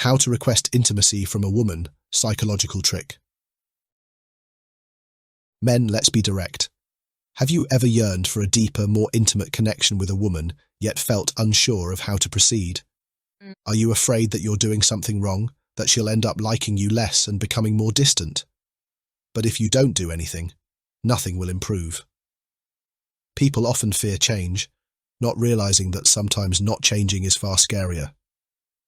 How to request intimacy from a woman, psychological trick. Men, let's be direct. Have you ever yearned for a deeper, more intimate connection with a woman, yet felt unsure of how to proceed? Are you afraid that you're doing something wrong, that she'll end up liking you less and becoming more distant? But if you don't do anything, nothing will improve. People often fear change, not realizing that sometimes not changing is far scarier.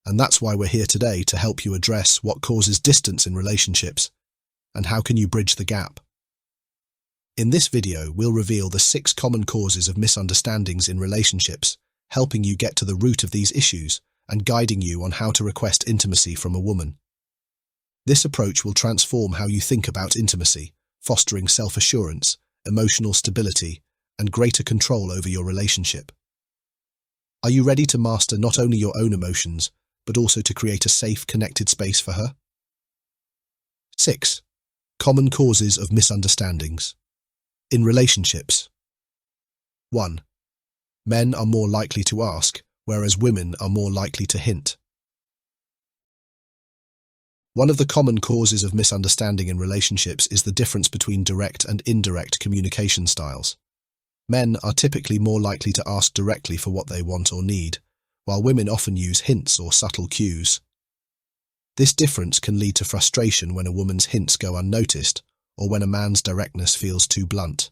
And that's why we're here today, to help you address what causes distance in relationships and how can you bridge the gap. In this video, we'll reveal the 6 common causes of misunderstandings in relationships, helping you get to the root of these issues and guiding you on how to request intimacy from a woman. This approach will transform how you think about intimacy, fostering self-assurance, emotional stability, and greater control over your relationship. Are you ready to master not only your own emotions, but also to create a safe, connected space for her? 6. Common causes of misunderstandings in relationships. 1. Men are more likely to ask, whereas women are more likely to hint. One of the common causes of misunderstanding in relationships is the difference between direct and indirect communication styles. Men are typically more likely to ask directly for what they want or need, while women often use hints or subtle cues. This difference can lead to frustration when a woman's hints go unnoticed, or when a man's directness feels too blunt.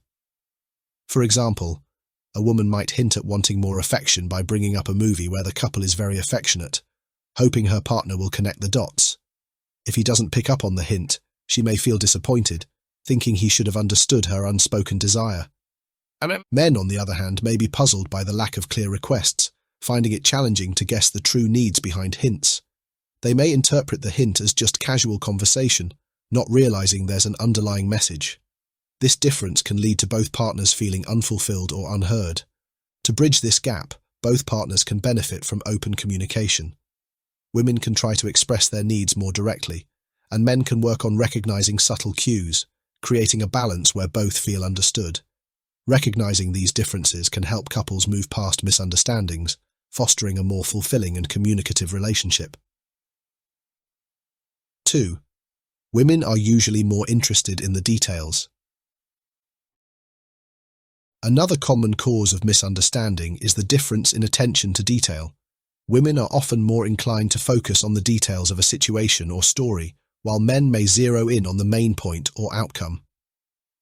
For example, a woman might hint at wanting more affection by bringing up a movie where the couple is very affectionate, hoping her partner will connect the dots. If he doesn't pick up on the hint, she may feel disappointed, thinking he should have understood her unspoken desire. Men, on the other hand, may be puzzled by the lack of clear requests, finding it challenging to guess the true needs behind hints. They may interpret the hint as just casual conversation, not realizing there's an underlying message. This difference can lead to both partners feeling unfulfilled or unheard. To bridge this gap, both partners can benefit from open communication. Women can try to express their needs more directly, and men can work on recognizing subtle cues, creating a balance where both feel understood. Recognizing these differences can help couples move past misunderstandings, fostering a more fulfilling and communicative relationship. 2. Women are usually more interested in the details. Another common cause of misunderstanding is the difference in attention to detail. Women are often more inclined to focus on the details of a situation or story, while men may zero in on the main point or outcome.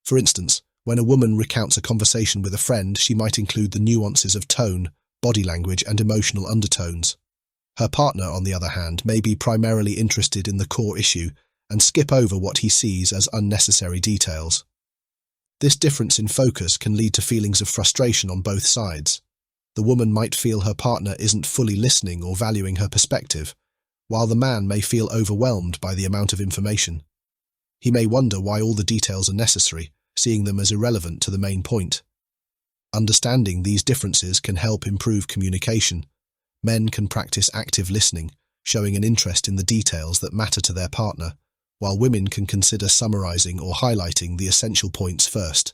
For instance, when a woman recounts a conversation with a friend, she might include the nuances of tone, body language, and emotional undertones. Her partner, on the other hand, may be primarily interested in the core issue and skip over what he sees as unnecessary details. This difference in focus can lead to feelings of frustration on both sides. The woman might feel her partner isn't fully listening or valuing her perspective, while the man may feel overwhelmed by the amount of information. He may wonder why all the details are necessary, seeing them as irrelevant to the main point. Understanding these differences can help improve communication. Men can practice active listening, showing an interest in the details that matter to their partner, while women can consider summarizing or highlighting the essential points first.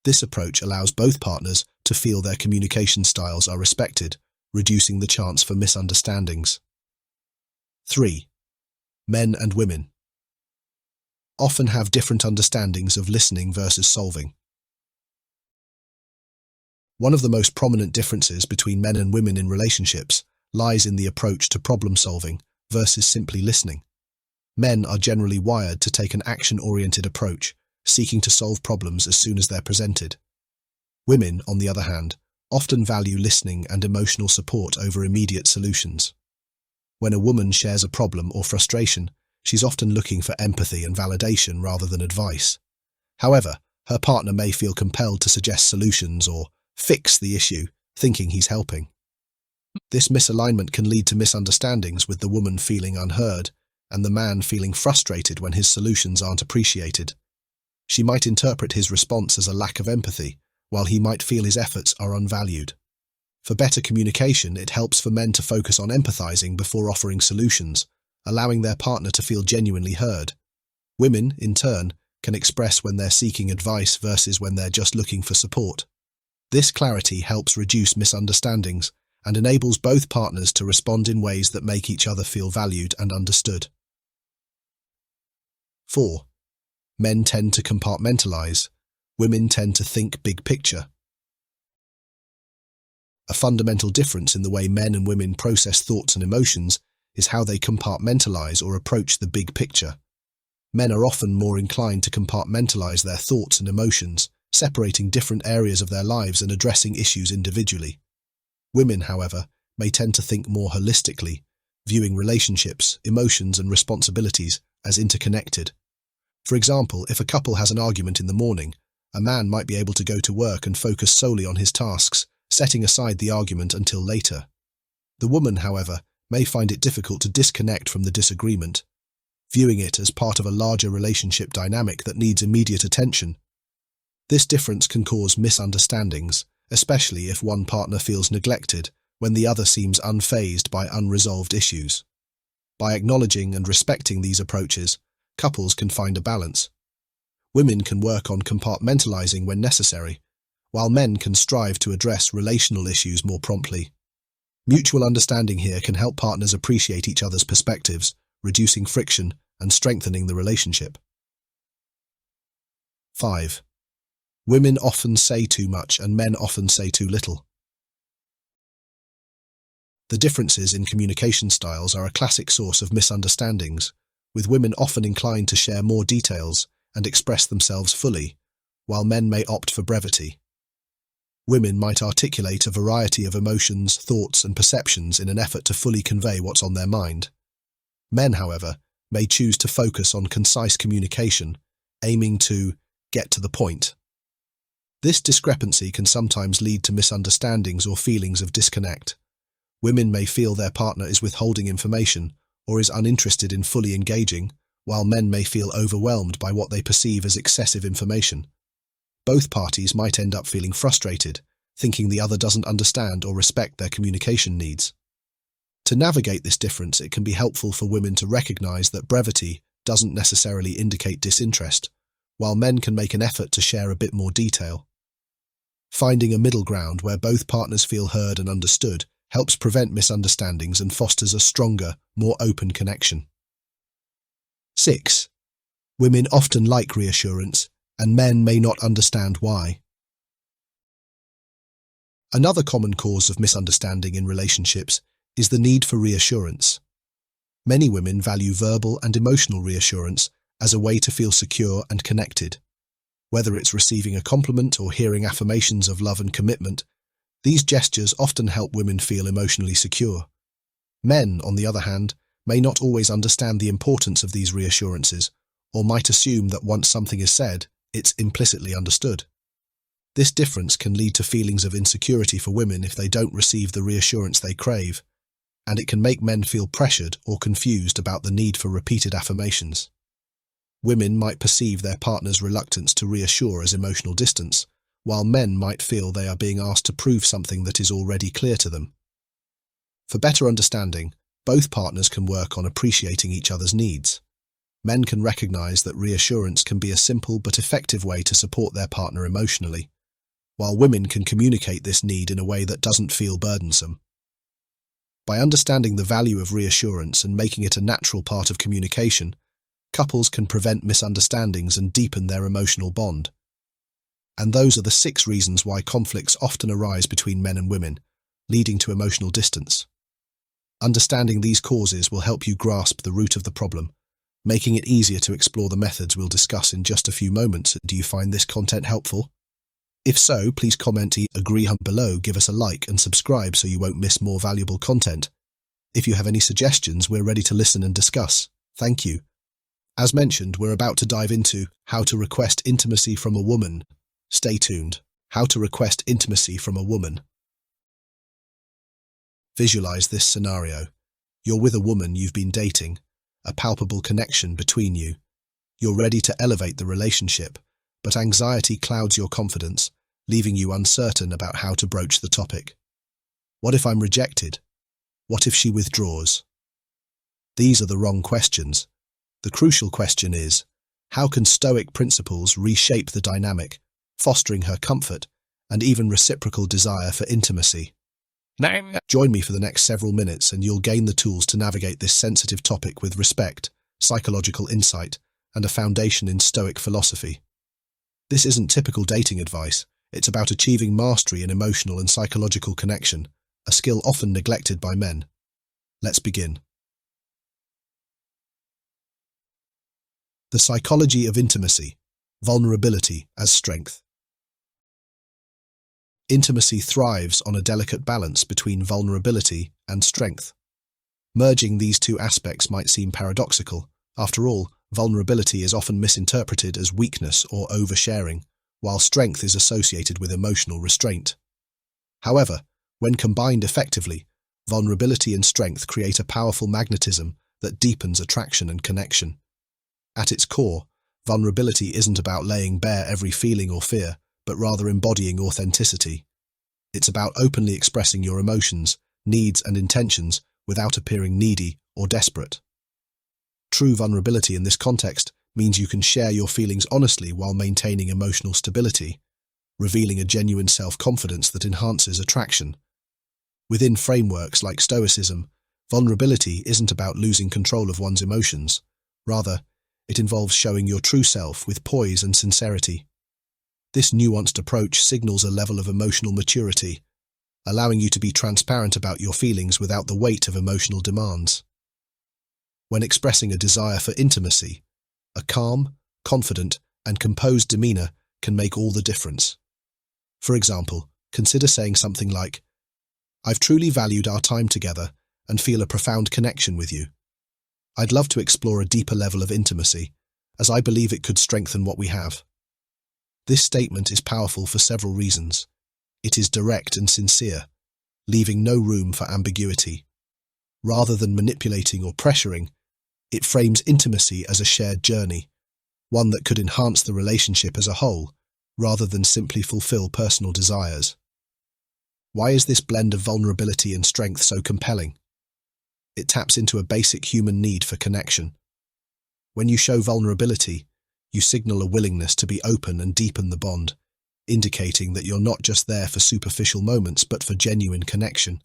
This approach allows both partners to feel their communication styles are respected, reducing the chance for misunderstandings. 3. Men and women often have different understandings of listening versus solving. One of the most prominent differences between men and women in relationships lies in the approach to problem solving versus simply listening. Men are generally wired to take an action-oriented approach, seeking to solve problems as soon as they're presented. Women, on the other hand, often value listening and emotional support over immediate solutions. When a woman shares a problem or frustration, she's often looking for empathy and validation rather than advice. However, her partner may feel compelled to suggest solutions or fix the issue, thinking he's helping. This misalignment can lead to misunderstandings, with the woman feeling unheard and the man feeling frustrated when his solutions aren't appreciated. She might interpret his response as a lack of empathy, while he might feel his efforts are unvalued. For better communication, it helps for men to focus on empathizing before offering solutions, allowing their partner to feel genuinely heard. Women, in turn, can express when they're seeking advice versus when they're just looking for support. This clarity helps reduce misunderstandings and enables both partners to respond in ways that make each other feel valued and understood. 4. Men tend to compartmentalize. Women tend to think big picture. A fundamental difference in the way men and women process thoughts and emotions is how they compartmentalize or approach the big picture. Men are often more inclined to compartmentalize their thoughts and emotions, separating different areas of their lives and addressing issues individually. Women, however, may tend to think more holistically, viewing relationships, emotions, and responsibilities as interconnected. For example, if a couple has an argument in the morning, a man might be able to go to work and focus solely on his tasks, setting aside the argument until later. The woman, however, may find it difficult to disconnect from the disagreement, viewing it as part of a larger relationship dynamic that needs immediate attention. This difference can cause misunderstandings, especially if one partner feels neglected when the other seems unfazed by unresolved issues. By acknowledging and respecting these approaches, couples can find a balance. Women can work on compartmentalizing when necessary, while men can strive to address relational issues more promptly. Mutual understanding here can help partners appreciate each other's perspectives, reducing friction and strengthening the relationship. 5. Women often say too much and men often say too little. The differences in communication styles are a classic source of misunderstandings, with women often inclined to share more details and express themselves fully, while men may opt for brevity. Women might articulate a variety of emotions, thoughts, and perceptions in an effort to fully convey what's on their mind. Men, however, may choose to focus on concise communication, aiming to get to the point. This discrepancy can sometimes lead to misunderstandings or feelings of disconnect. Women may feel their partner is withholding information or is uninterested in fully engaging, while men may feel overwhelmed by what they perceive as excessive information. Both parties might end up feeling frustrated, thinking the other doesn't understand or respect their communication needs. To navigate this difference, it can be helpful for women to recognize that brevity doesn't necessarily indicate disinterest, while men can make an effort to share a bit more detail. Finding a middle ground where both partners feel heard and understood helps prevent misunderstandings and fosters a stronger, more open connection. 6. Women often like reassurance, and men may not understand why. Another common cause of misunderstanding in relationships is the need for reassurance. Many women value verbal and emotional reassurance as a way to feel secure and connected. Whether it's receiving a compliment or hearing affirmations of love and commitment, these gestures often help women feel emotionally secure. Men, on the other hand, may not always understand the importance of these reassurances, or might assume that once something is said, it's implicitly understood. This difference can lead to feelings of insecurity for women if they don't receive the reassurance they crave, and it can make men feel pressured or confused about the need for repeated affirmations. Women might perceive their partner's reluctance to reassure as emotional distance, while men might feel they are being asked to prove something that is already clear to them. For better understanding, both partners can work on appreciating each other's needs. Men can recognize that reassurance can be a simple but effective way to support their partner emotionally, while women can communicate this need in a way that doesn't feel burdensome. By understanding the value of reassurance and making it a natural part of communication, couples can prevent misunderstandings and deepen their emotional bond. And those are the 6 reasons why conflicts often arise between men and women, leading to emotional distance. Understanding these causes will help you grasp the root of the problem, making it easier to explore the methods we'll discuss in just a few moments. Do you find this content helpful? If so, please comment agree below, give us a like and subscribe so you won't miss more valuable content. If you have any suggestions, we're ready to listen and discuss. Thank you. As mentioned, we're about to dive into how to request intimacy from a woman. Stay tuned. How to request intimacy from a woman. Visualize this scenario. You're with a woman you've been dating, a palpable connection between you. You're ready to elevate the relationship, but anxiety clouds your confidence, leaving you uncertain about how to broach the topic. What if I'm rejected? What if she withdraws? These are the wrong questions. The crucial question is, how can Stoic principles reshape the dynamic, fostering her comfort and even reciprocal desire for intimacy? Join me for the next several minutes and you'll gain the tools to navigate this sensitive topic with respect, psychological insight, and a foundation in Stoic philosophy. This isn't typical dating advice. It's about achieving mastery in emotional and psychological connection, a skill often neglected by men. Let's begin. The psychology of intimacy, vulnerability as strength. Intimacy thrives on a delicate balance between vulnerability and strength. Merging these two aspects might seem paradoxical. After all, vulnerability is often misinterpreted as weakness or oversharing, while strength is associated with emotional restraint. However, when combined effectively, vulnerability and strength create a powerful magnetism that deepens attraction and connection. At its core, vulnerability isn't about laying bare every feeling or fear, but rather embodying authenticity. It's about openly expressing your emotions, needs, and intentions without appearing needy or desperate. True vulnerability in this context means you can share your feelings honestly while maintaining emotional stability, revealing a genuine self-confidence that enhances attraction. Within frameworks like Stoicism, vulnerability isn't about losing control of one's emotions. Rather, it involves showing your true self with poise and sincerity. This nuanced approach signals a level of emotional maturity, allowing you to be transparent about your feelings without the weight of emotional demands. When expressing a desire for intimacy, a calm, confident, and composed demeanor can make all the difference. For example, consider saying something like, "I've truly valued our time together and feel a profound connection with you. I'd love to explore a deeper level of intimacy, as I believe it could strengthen what we have." This statement is powerful for several reasons. It is direct and sincere, leaving no room for ambiguity. Rather than manipulating or pressuring, it frames intimacy as a shared journey, one that could enhance the relationship as a whole, rather than simply fulfill personal desires. Why is this blend of vulnerability and strength so compelling? It taps into a basic human need for connection. When you show vulnerability, you signal a willingness to be open and deepen the bond, indicating that you're not just there for superficial moments but for genuine connection.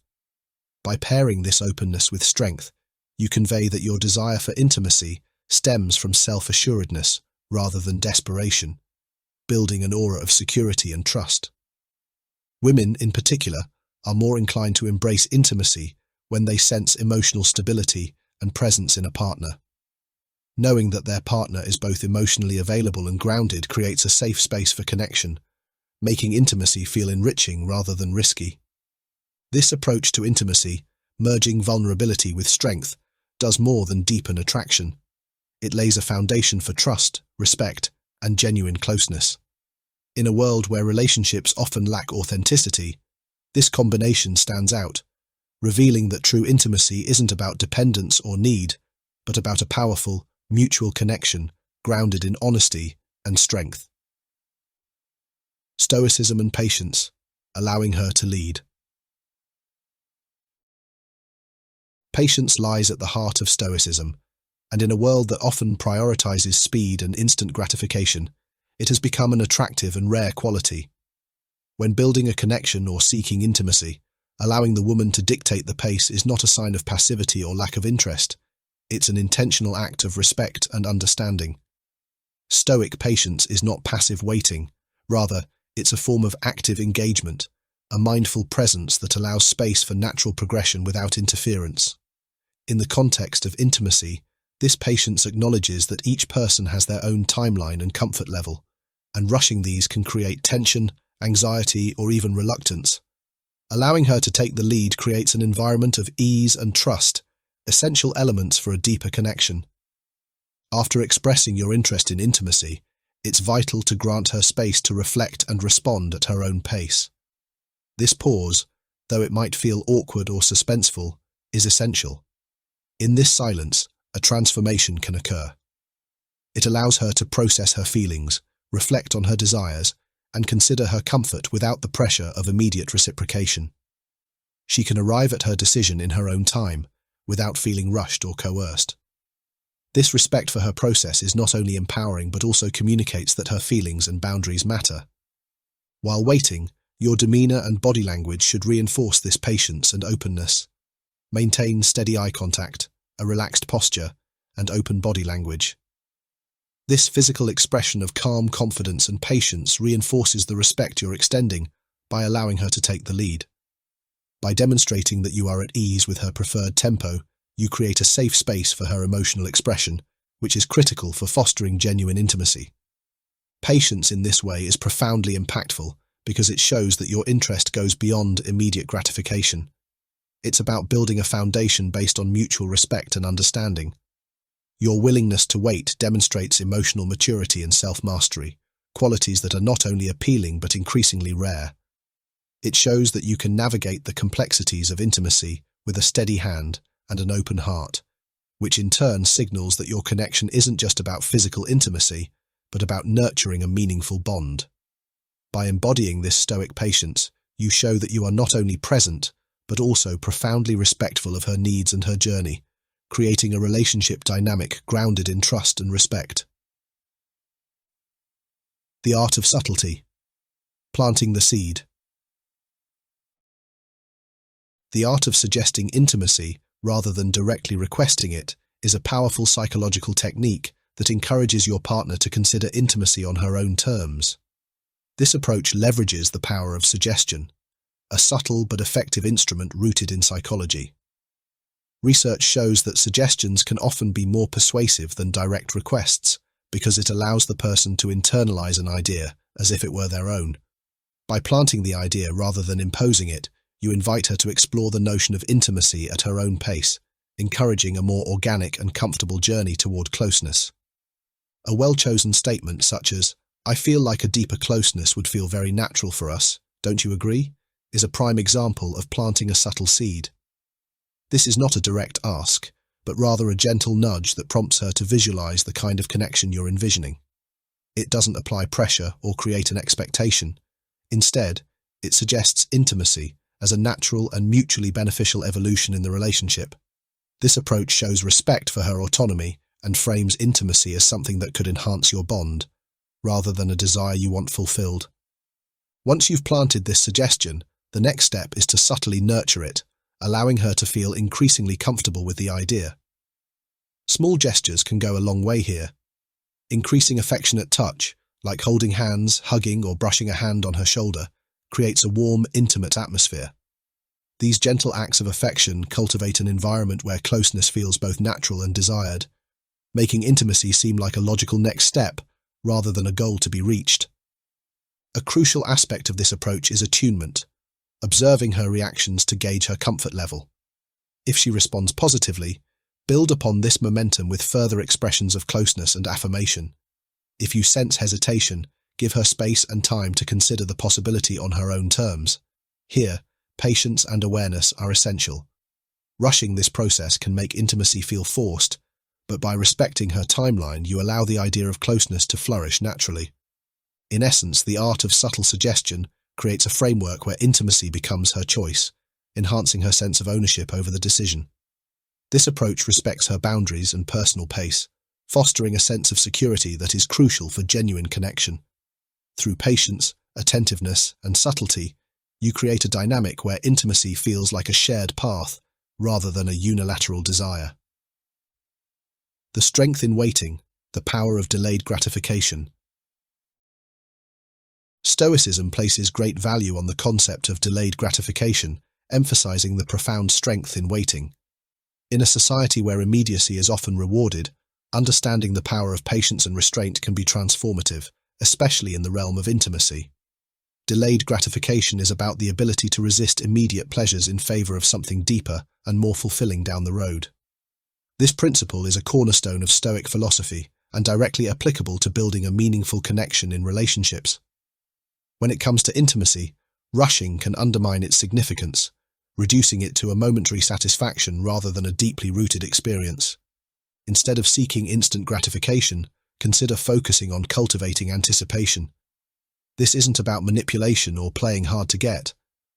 By pairing this openness with strength, you convey that your desire for intimacy stems from self-assuredness rather than desperation, building an aura of security and trust. Women, in particular, are more inclined to embrace intimacy when they sense emotional stability and presence in a partner. Knowing that their partner is both emotionally available and grounded creates a safe space for connection, making intimacy feel enriching rather than risky. This approach to intimacy, merging vulnerability with strength, does more than deepen attraction. It lays a foundation for trust, respect, and genuine closeness. In a world where relationships often lack authenticity, this combination stands out, revealing that true intimacy isn't about dependence or need, but about a powerful, mutual connection grounded in honesty and strength. Stoicism and Patience, allowing her to lead. Patience lies at the heart of Stoicism, and in a world that often prioritizes speed and instant gratification, it has become an attractive and rare quality. When building a connection or seeking intimacy, allowing the woman to dictate the pace is not a sign of passivity or lack of interest. It's an intentional act of respect and understanding. Stoic patience is not passive waiting. Rather, it's a form of active engagement, a mindful presence that allows space for natural progression without interference. In the context of intimacy, this patience acknowledges that each person has their own timeline and comfort level, and rushing these can create tension, anxiety, or even reluctance. Allowing her to take the lead creates an environment of ease and trust, essential elements for a deeper connection. After expressing your interest in intimacy, it's vital to grant her space to reflect and respond at her own pace. This pause, though it might feel awkward or suspenseful, is essential. In this silence, a transformation can occur. It allows her to process her feelings, reflect on her desires, and consider her comfort without the pressure of immediate reciprocation. She can arrive at her decision in her own time, without feeling rushed or coerced. This respect for her process is not only empowering but also communicates that her feelings and boundaries matter. While waiting, Your demeanor and body language should reinforce this patience and openness. Maintain steady eye contact, a relaxed posture, and open body language. This physical expression of calm confidence and patience reinforces the respect you're extending by allowing her to take the lead. By demonstrating that you are at ease with her preferred tempo, you create a safe space for her emotional expression, which is critical for fostering genuine intimacy. Patience in this way is profoundly impactful because it shows that your interest goes beyond immediate gratification. It's about building a foundation based on mutual respect and understanding. Your willingness to wait demonstrates emotional maturity and self-mastery, qualities that are not only appealing but increasingly rare. It shows that you can navigate the complexities of intimacy with a steady hand and an open heart, which in turn signals that your connection isn't just about physical intimacy, but about nurturing a meaningful bond. By embodying this stoic patience, you show that you are not only present, but also profoundly respectful of her needs and her journey, creating a relationship dynamic grounded in trust and respect. The art of subtlety. Planting the seed. The art of suggesting intimacy, rather than directly requesting it, is a powerful psychological technique that encourages your partner to consider intimacy on her own terms. This approach leverages the power of suggestion, a subtle but effective instrument rooted in psychology. Research shows that suggestions can often be more persuasive than direct requests because it allows the person to internalize an idea as if it were their own. By planting the idea rather than imposing it, you invite her to explore the notion of intimacy at her own pace, encouraging a more organic and comfortable journey toward closeness. A well-chosen statement such as, "I feel like a deeper closeness would feel very natural for us, don't you agree?" is a prime example of planting a subtle seed. This is not a direct ask, but rather a gentle nudge that prompts her to visualize the kind of connection you're envisioning. It doesn't apply pressure or create an expectation. Instead, it suggests intimacy as a natural and mutually beneficial evolution in the relationship. This approach shows respect for her autonomy and frames intimacy as something that could enhance your bond, rather than a desire you want fulfilled. Once you've planted this suggestion, the next step is to subtly nurture it, allowing her to feel increasingly comfortable with the idea. Small gestures can go a long way here. Increasing affectionate touch, like holding hands, hugging, or brushing a hand on her shoulder, creates a warm, intimate atmosphere. These gentle acts of affection cultivate an environment where closeness feels both natural and desired, making intimacy seem like a logical next step rather than a goal to be reached. A crucial aspect of this approach is attunement, observing her reactions to gauge her comfort level. If she responds positively, build upon this momentum with further expressions of closeness and affirmation. If you sense hesitation, give her space and time to consider the possibility on her own terms. Here, patience and awareness are essential. Rushing this process can make intimacy feel forced, but by respecting her timeline, you allow the idea of closeness to flourish naturally. In essence, the art of subtle suggestion creates a framework where intimacy becomes her choice, enhancing her sense of ownership over the decision. This approach respects her boundaries and personal pace, fostering a sense of security that is crucial for genuine connection. Through patience, attentiveness, and subtlety, you create a dynamic where intimacy feels like a shared path rather than a unilateral desire. The strength in waiting, the power of delayed gratification. Stoicism places great value on the concept of delayed gratification, emphasizing the profound strength in waiting. In a society where immediacy is often rewarded, understanding the power of patience and restraint can be transformative, especially in the realm of intimacy. Delayed gratification is about the ability to resist immediate pleasures in favor of something deeper and more fulfilling down the road. This principle is a cornerstone of Stoic philosophy and directly applicable to building a meaningful connection in relationships. When it comes to intimacy, rushing can undermine its significance, reducing it to a momentary satisfaction rather than a deeply rooted experience. Instead of seeking instant gratification, consider focusing on cultivating anticipation. This isn't about manipulation or playing hard to get,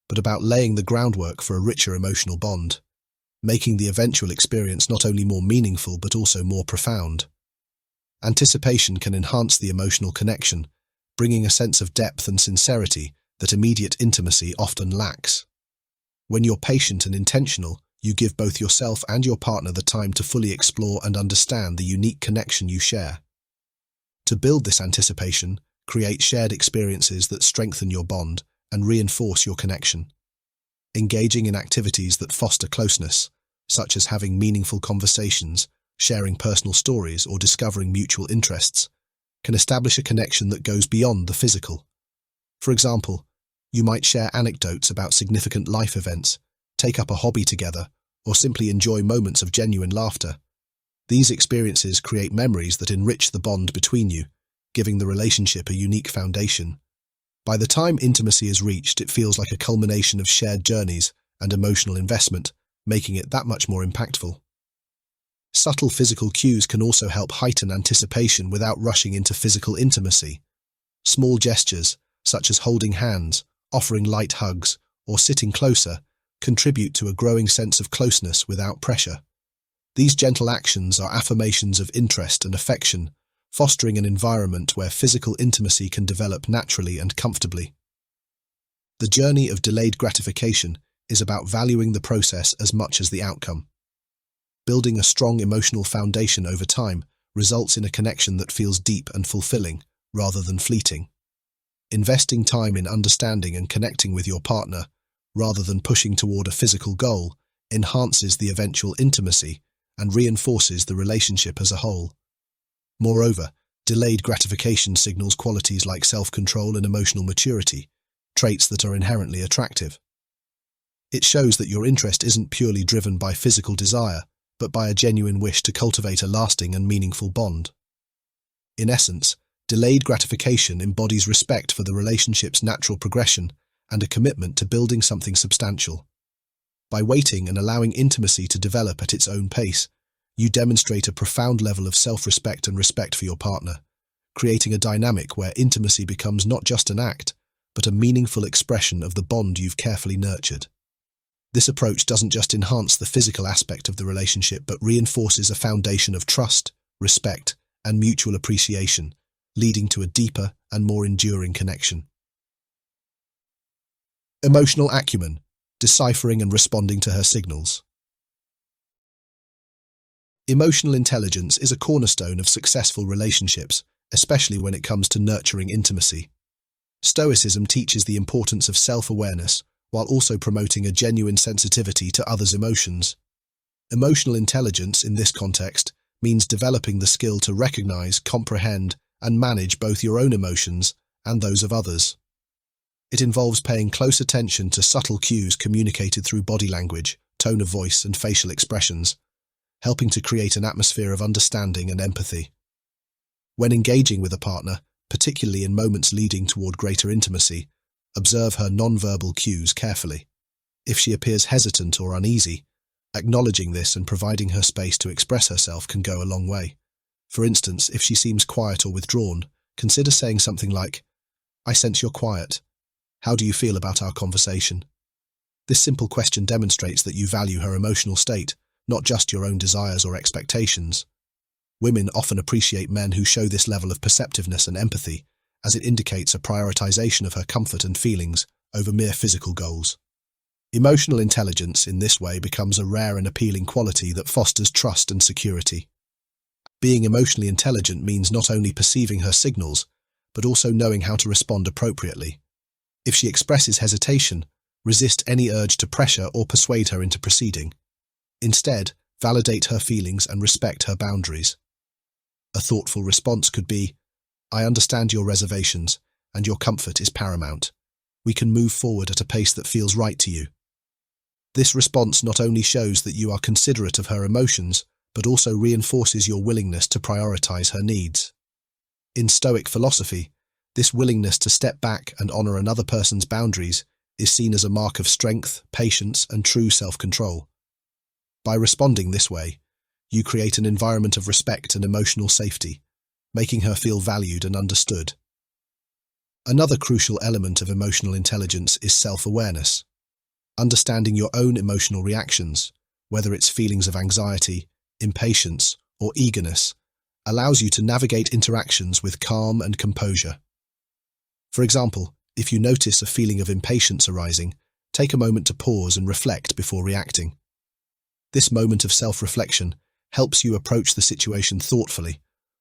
but about laying the groundwork for a richer emotional bond, making the eventual experience not only more meaningful but also more profound. Anticipation can enhance the emotional connection, bringing a sense of depth and sincerity that immediate intimacy often lacks. When you're patient and intentional, you give both yourself and your partner the time to fully explore and understand the unique connection you share. To build this anticipation, create shared experiences that strengthen your bond and reinforce your connection. Engaging in activities that foster closeness, such as having meaningful conversations, sharing personal stories, or discovering mutual interests, can establish a connection that goes beyond the physical. For example, you might share anecdotes about significant life events, take up a hobby together, or simply enjoy moments of genuine laughter. These experiences create memories that enrich the bond between you, giving the relationship a unique foundation. By the time intimacy is reached, it feels like a culmination of shared journeys and emotional investment, making it that much more impactful. Subtle physical cues can also help heighten anticipation without rushing into physical intimacy. Small gestures, such as holding hands, offering light hugs, or sitting closer, contribute to a growing sense of closeness without pressure. These gentle actions are affirmations of interest and affection, fostering an environment where physical intimacy can develop naturally and comfortably. The journey of delayed gratification is about valuing the process as much as the outcome. Building a strong emotional foundation over time results in a connection that feels deep and fulfilling, rather than fleeting. Investing time in understanding and connecting with your partner, rather than pushing toward a physical goal, enhances the eventual intimacy and reinforces the relationship as a whole. Moreover, delayed gratification signals qualities like self-control and emotional maturity, traits that are inherently attractive. It shows that your interest isn't purely driven by physical desire, but by a genuine wish to cultivate a lasting and meaningful bond. In essence, delayed gratification embodies respect for the relationship's natural progression and a commitment to building something substantial. By waiting and allowing intimacy to develop at its own pace, you demonstrate a profound level of self-respect and respect for your partner, creating a dynamic where intimacy becomes not just an act, but a meaningful expression of the bond you've carefully nurtured. This approach doesn't just enhance the physical aspect of the relationship, but reinforces a foundation of trust, respect, and mutual appreciation, leading to a deeper and more enduring connection. Emotional acumen, deciphering and responding to her signals. Emotional intelligence is a cornerstone of successful relationships, especially when it comes to nurturing intimacy. Stoicism teaches the importance of self-awareness, while also promoting a genuine sensitivity to others' emotions. Emotional intelligence, in this context, means developing the skill to recognize, comprehend, and manage both your own emotions and those of others. It involves paying close attention to subtle cues communicated through body language, tone of voice, and facial expressions, helping to create an atmosphere of understanding and empathy. When engaging with a partner, particularly in moments leading toward greater intimacy, observe her nonverbal cues carefully. If she appears hesitant or uneasy, acknowledging this and providing her space to express herself can go a long way. For instance, if she seems quiet or withdrawn, consider saying something like, "I sense you're quiet. How do you feel about our conversation?" This simple question demonstrates that you value her emotional state, not just your own desires or expectations. Women often appreciate men who show this level of perceptiveness and empathy, as it indicates a prioritization of her comfort and feelings over mere physical goals. Emotional intelligence, in this way, becomes a rare and appealing quality that fosters trust and security. Being emotionally intelligent means not only perceiving her signals, but also knowing how to respond appropriately. If she expresses hesitation, resist any urge to pressure or persuade her into proceeding. Instead, validate her feelings and respect her boundaries. A thoughtful response could be, "I understand your reservations, and your comfort is paramount. We can move forward at a pace that feels right to you." This response not only shows that you are considerate of her emotions, but also reinforces your willingness to prioritize her needs. In Stoic philosophy, this willingness to step back and honor another person's boundaries is seen as a mark of strength, patience, and true self-control. By responding this way, you create an environment of respect and emotional safety, making her feel valued and understood. Another crucial element of emotional intelligence is self-awareness. Understanding your own emotional reactions, whether it's feelings of anxiety, impatience, or eagerness, allows you to navigate interactions with calm and composure. For example, If you notice a feeling of impatience arising, take a moment to pause and reflect before reacting. This moment of self-reflection helps you approach the situation thoughtfully,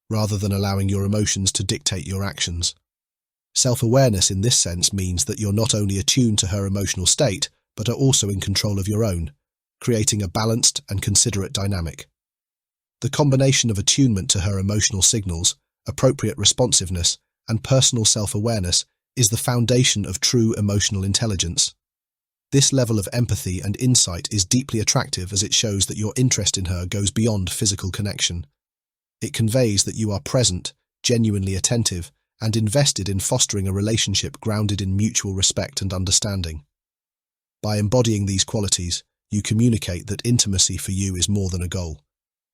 rather than allowing your emotions to dictate your actions. Self-awareness in this sense means that you're not only attuned to her emotional state, but are also in control of your own, creating a balanced and considerate dynamic. The combination of attunement to her emotional signals, appropriate responsiveness, and personal self-awareness is the foundation of true emotional intelligence. This level of empathy and insight is deeply attractive as it shows that your interest in her goes beyond physical connection. It conveys that you are present, genuinely attentive, and invested in fostering a relationship grounded in mutual respect and understanding. By embodying these qualities, you communicate that intimacy for you is more than a goal.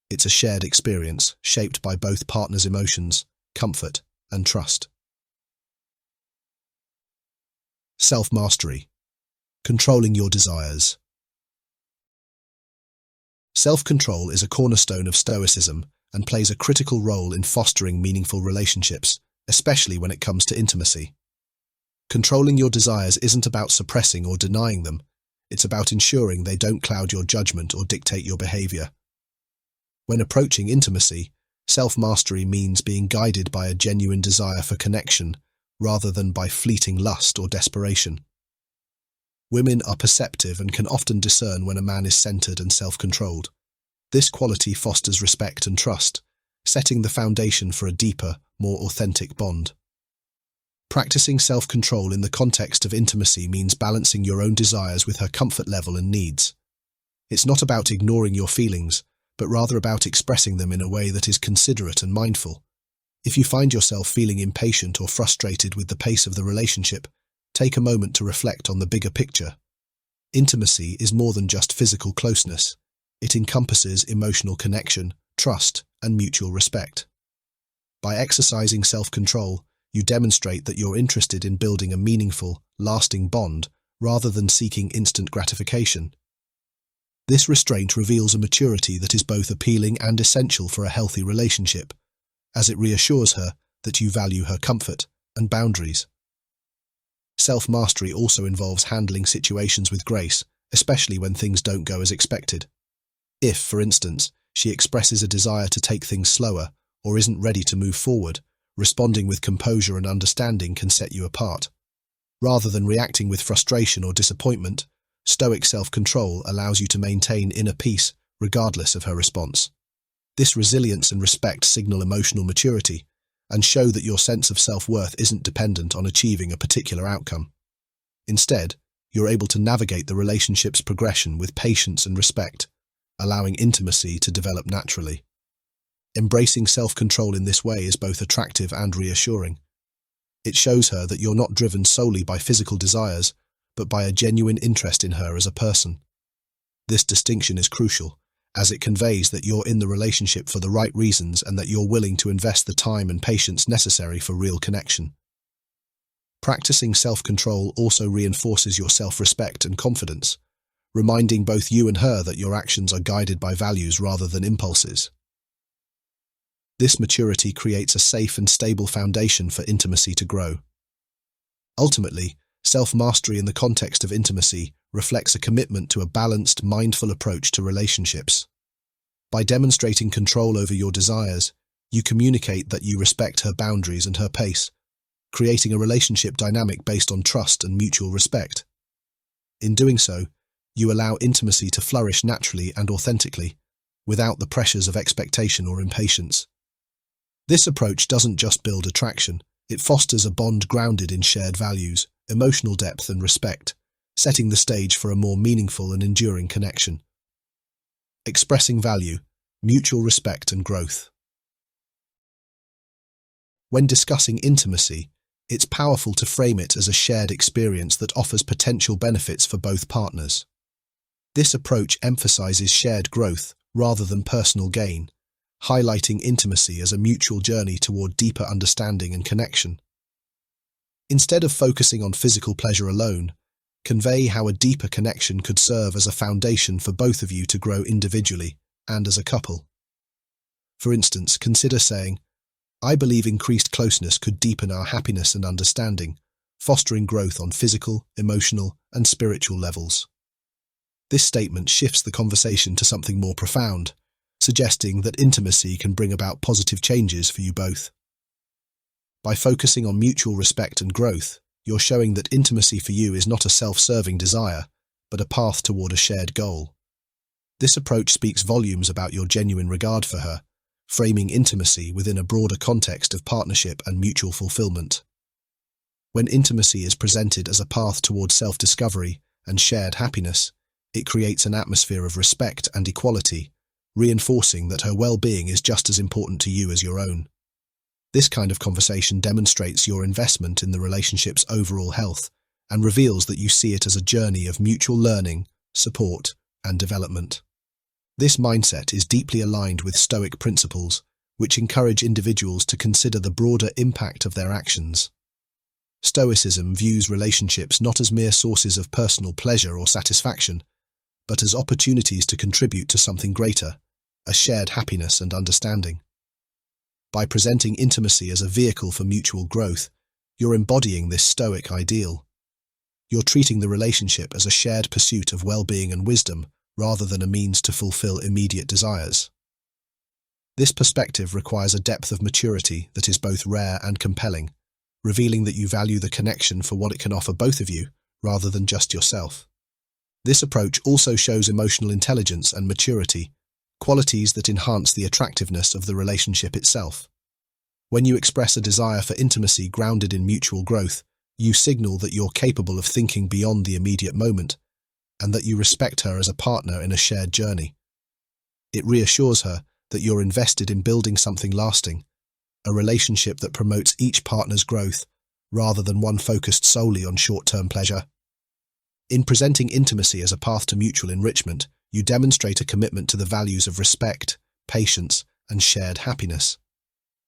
It's a shared experience shaped by both partners' emotions, comfort, and trust. Self-mastery. Controlling your desires. Self-control is a cornerstone of Stoicism and plays a critical role in fostering meaningful relationships, especially when it comes to intimacy. Controlling your desires isn't about suppressing or denying them, it's about ensuring they don't cloud your judgment or dictate your behavior. When approaching intimacy, self-mastery means being guided by a genuine desire for connection, rather than by fleeting lust or desperation. Women are perceptive and can often discern when a man is centered and self-controlled. This quality fosters respect and trust, setting the foundation for a deeper, more authentic bond. Practicing self-control in the context of intimacy means balancing your own desires with her comfort level and needs. It's not about ignoring your feelings, but rather about expressing them in a way that is considerate and mindful. If you find yourself feeling impatient or frustrated with the pace of the relationship, take a moment to reflect on the bigger picture. Intimacy is more than just physical closeness. It encompasses emotional connection, trust, and mutual respect. By exercising self-control, you demonstrate that you're interested in building a meaningful, lasting bond rather than seeking instant gratification. This restraint reveals a maturity that is both appealing and essential for a healthy relationship, as it reassures her that you value her comfort and boundaries. Self-mastery also involves handling situations with grace, especially when things don't go as expected. If, for instance, she expresses a desire to take things slower or isn't ready to move forward, responding with composure and understanding can set you apart. Rather than reacting with frustration or disappointment, stoic self-control allows you to maintain inner peace regardless of her response. This resilience and respect signal emotional maturity and show that your sense of self-worth isn't dependent on achieving a particular outcome. Instead, you're able to navigate the relationship's progression with patience and respect, allowing intimacy to develop naturally. Embracing self-control in this way is both attractive and reassuring. It shows her that you're not driven solely by physical desires, but by a genuine interest in her as a person. This distinction is crucial, as it conveys that you're in the relationship for the right reasons and that you're willing to invest the time and patience necessary for real connection. Practicing self-control also reinforces your self-respect and confidence, reminding both you and her that your actions are guided by values rather than impulses. This maturity creates a safe and stable foundation for intimacy to grow. Ultimately, self-mastery in the context of intimacy reflects a commitment to a balanced, mindful approach to relationships. By demonstrating control over your desires, you communicate that you respect her boundaries and her pace, creating a relationship dynamic based on trust and mutual respect. In doing so, you allow intimacy to flourish naturally and authentically, without the pressures of expectation or impatience. This approach doesn't just build attraction, it fosters a bond grounded in shared values, emotional depth and respect, setting the stage for a more meaningful and enduring connection. Expressing value, mutual respect and growth. When discussing intimacy, it's powerful to frame it as a shared experience that offers potential benefits for both partners. This approach emphasizes shared growth rather than personal gain, highlighting intimacy as a mutual journey toward deeper understanding and connection. Instead of focusing on physical pleasure alone, convey how a deeper connection could serve as a foundation for both of you to grow individually and as a couple. For instance, consider saying, "I believe increased closeness could deepen our happiness and understanding, fostering growth on physical, emotional, and spiritual levels. This statement shifts the conversation to something more profound, suggesting that intimacy can bring about positive changes for you both. By focusing on mutual respect and growth, you're showing that intimacy for you is not a self-serving desire, but a path toward a shared goal. This approach speaks volumes about your genuine regard for her, framing intimacy within a broader context of partnership and mutual fulfillment. When intimacy is presented as a path toward self-discovery and shared happiness, it creates an atmosphere of respect and equality, reinforcing that her well-being is just as important to you as your own. This kind of conversation demonstrates your investment in the relationship's overall health and reveals that you see it as a journey of mutual learning, support, and development. This mindset is deeply aligned with Stoic principles, which encourage individuals to consider the broader impact of their actions. Stoicism views relationships not as mere sources of personal pleasure or satisfaction, but as opportunities to contribute to something greater, a shared happiness and understanding. By presenting intimacy as a vehicle for mutual growth, you're embodying this Stoic ideal. You're treating the relationship as a shared pursuit of well-being and wisdom, rather than a means to fulfill immediate desires. This perspective requires a depth of maturity that is both rare and compelling, revealing that you value the connection for what it can offer both of you, rather than just yourself. This approach also shows emotional intelligence and maturity, qualities that enhance the attractiveness of the relationship itself. When you express a desire for intimacy grounded in mutual growth, you signal that you're capable of thinking beyond the immediate moment, and that you respect her as a partner in a shared journey. It reassures her that you're invested in building something lasting, a relationship that promotes each partner's growth, rather than one focused solely on short-term pleasure. In presenting intimacy as a path to mutual enrichment, you demonstrate a commitment to the values of respect, patience, and shared happiness.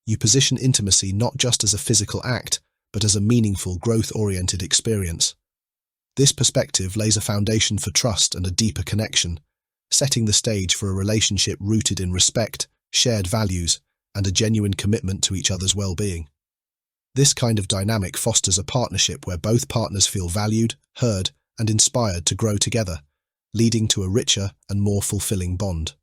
You position intimacy not just as a physical act, but as a meaningful, growth-oriented experience. This perspective lays a foundation for trust and a deeper connection, setting the stage for a relationship rooted in respect, shared values, and a genuine commitment to each other's well-being. This kind of dynamic fosters a partnership where both partners feel valued, heard, and inspired to grow together, leading to a richer and more fulfilling bond.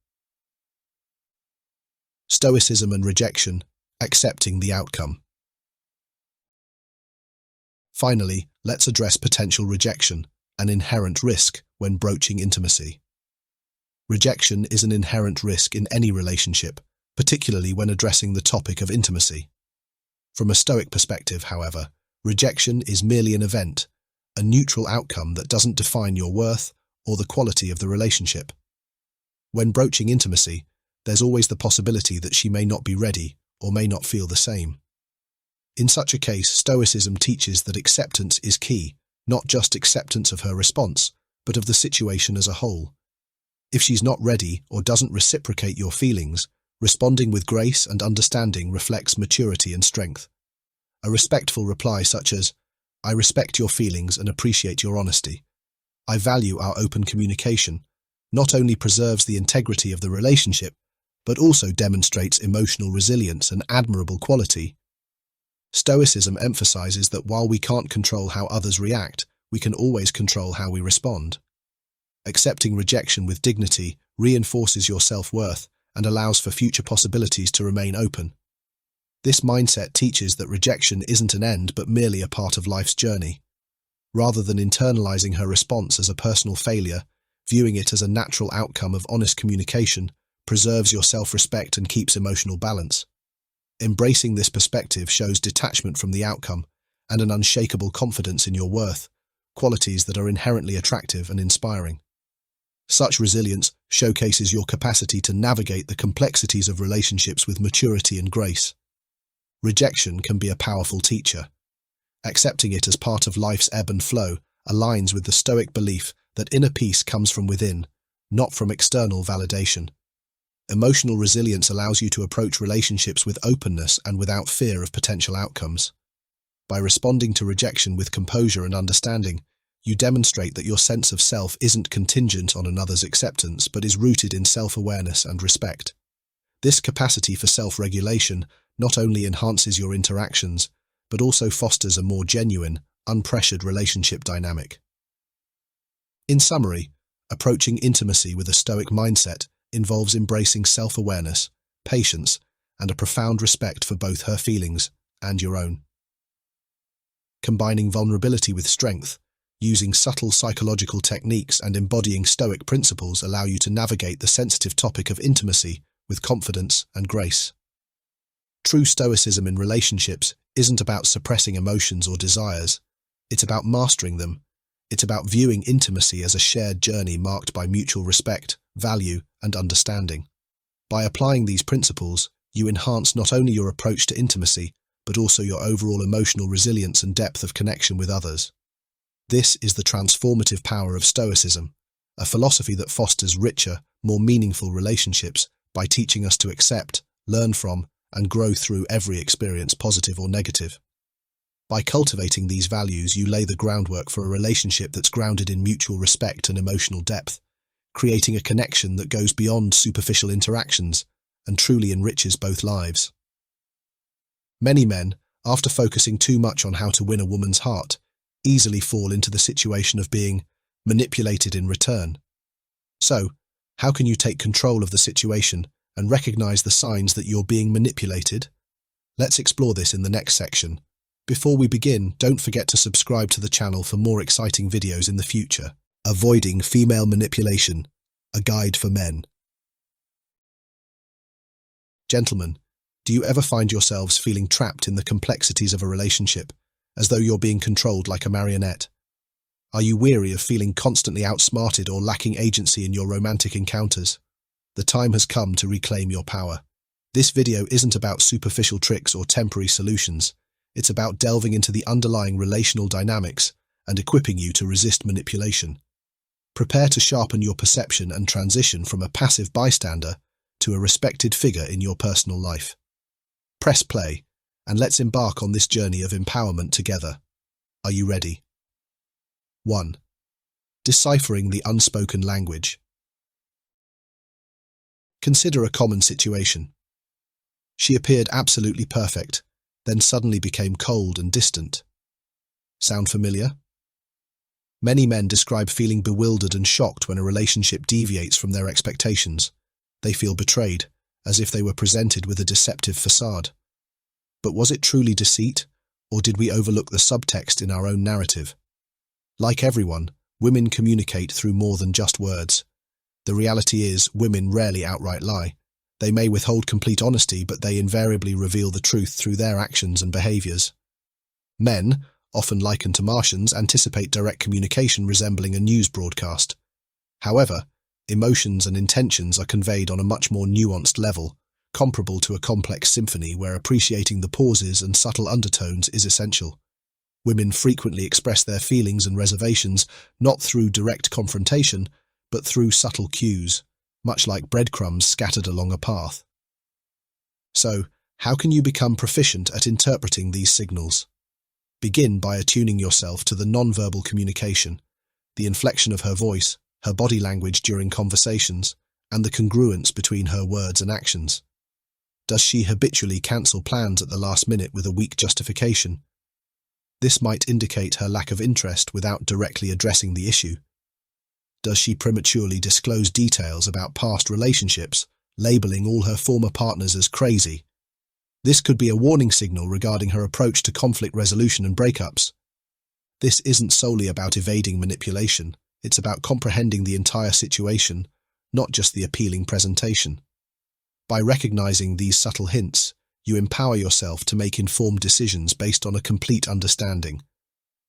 Stoicism and rejection, accepting the outcome. Finally, let's address potential rejection, an inherent risk when broaching intimacy. Rejection is an inherent risk in any relationship, particularly when addressing the topic of intimacy. From a Stoic perspective, however, rejection is merely an event, a neutral outcome that doesn't define your worth or the quality of the relationship. When broaching intimacy, there's always the possibility that she may not be ready or may not feel the same. In such a case, Stoicism teaches that acceptance is key, not just acceptance of her response, but of the situation as a whole. If she's not ready or doesn't reciprocate your feelings, responding with grace and understanding reflects maturity and strength. A respectful reply such as, "I respect your feelings and appreciate your honesty. I value our open communication," not only preserves the integrity of the relationship, but also demonstrates emotional resilience and admirable quality. Stoicism emphasizes that while we can't control how others react, we can always control how we respond. Accepting rejection with dignity reinforces your self-worth and allows for future possibilities to remain open. This mindset teaches that rejection isn't an end but merely a part of life's journey. Rather than internalizing her response as a personal failure, viewing it as a natural outcome of honest communication preserves your self-respect and keeps emotional balance. Embracing this perspective shows detachment from the outcome and an unshakable confidence in your worth, qualities that are inherently attractive and inspiring. Such resilience showcases your capacity to navigate the complexities of relationships with maturity and grace. Rejection can be a powerful teacher. Accepting it as part of life's ebb and flow aligns with the Stoic belief that inner peace comes from within, not from external validation. Emotional resilience allows you to approach relationships with openness and without fear of potential outcomes. By responding to rejection with composure and understanding, you demonstrate that your sense of self isn't contingent on another's acceptance but is rooted in self-awareness and respect. This capacity for self-regulation not only enhances your interactions, but also fosters a more genuine, unpressured relationship dynamic. In summary, approaching intimacy with a Stoic mindset involves embracing self-awareness, patience, and a profound respect for both her feelings and your own. Combining vulnerability with strength, using subtle psychological techniques and embodying Stoic principles allow you to navigate the sensitive topic of intimacy with confidence and grace. True Stoicism in relationships isn't about suppressing emotions or desires. It's about mastering them. It's about viewing intimacy as a shared journey marked by mutual respect, value, and understanding. By applying these principles, you enhance not only your approach to intimacy, but also your overall emotional resilience and depth of connection with others. This is the transformative power of Stoicism, a philosophy that fosters richer, more meaningful relationships by teaching us to accept, learn from, and grow through every experience, positive or negative. By cultivating these values, you lay the groundwork for a relationship that's grounded in mutual respect and emotional depth, creating a connection that goes beyond superficial interactions and truly enriches both lives. Many men, after focusing too much on how to win a woman's heart, easily fall into the situation of being manipulated in return. So, how can you take control of the situation and recognize the signs that you're being manipulated? Let's explore this in the next section. Before we begin, don't forget to subscribe to the channel for more exciting videos in the future. Avoiding female manipulation, a guide for men. Gentlemen, do you ever find yourselves feeling trapped in the complexities of a relationship, as though you're being controlled like a marionette? Are you weary of feeling constantly outsmarted or lacking agency in your romantic encounters? The time has come to reclaim your power. This video isn't about superficial tricks or temporary solutions. It's about delving into the underlying relational dynamics and equipping you to resist manipulation. Prepare to sharpen your perception and transition from a passive bystander to a respected figure in your personal life. Press play, and let's embark on this journey of empowerment together. Are you ready? 1. Deciphering the unspoken language. Consider a common situation. She appeared absolutely perfect, then suddenly became cold and distant. Sound familiar? Many men describe feeling bewildered and shocked when a relationship deviates from their expectations. They feel betrayed, as if they were presented with a deceptive facade. But was it truly deceit, or did we overlook the subtext in our own narrative? Like everyone, women communicate through more than just words. The reality is, women rarely outright lie. They may withhold complete honesty, but they invariably reveal the truth through their actions and behaviors. Men, often likened to Martians, anticipate direct communication resembling a news broadcast. However, emotions and intentions are conveyed on a much more nuanced level, comparable to a complex symphony where appreciating the pauses and subtle undertones is essential. Women frequently express their feelings and reservations not through direct confrontation, but through subtle cues, much like breadcrumbs scattered along a path. So, how can you become proficient at interpreting these signals? Begin by attuning yourself to the nonverbal communication, the inflection of her voice, her body language during conversations, and the congruence between her words and actions. Does she habitually cancel plans at the last minute with a weak justification? This might indicate her lack of interest without directly addressing the issue. Does she prematurely disclose details about past relationships, labeling all her former partners as crazy? This could be a warning signal regarding her approach to conflict resolution and breakups. This isn't solely about evading manipulation. It's about comprehending the entire situation, not just the appealing presentation. By recognizing these subtle hints, you empower yourself to make informed decisions based on a complete understanding.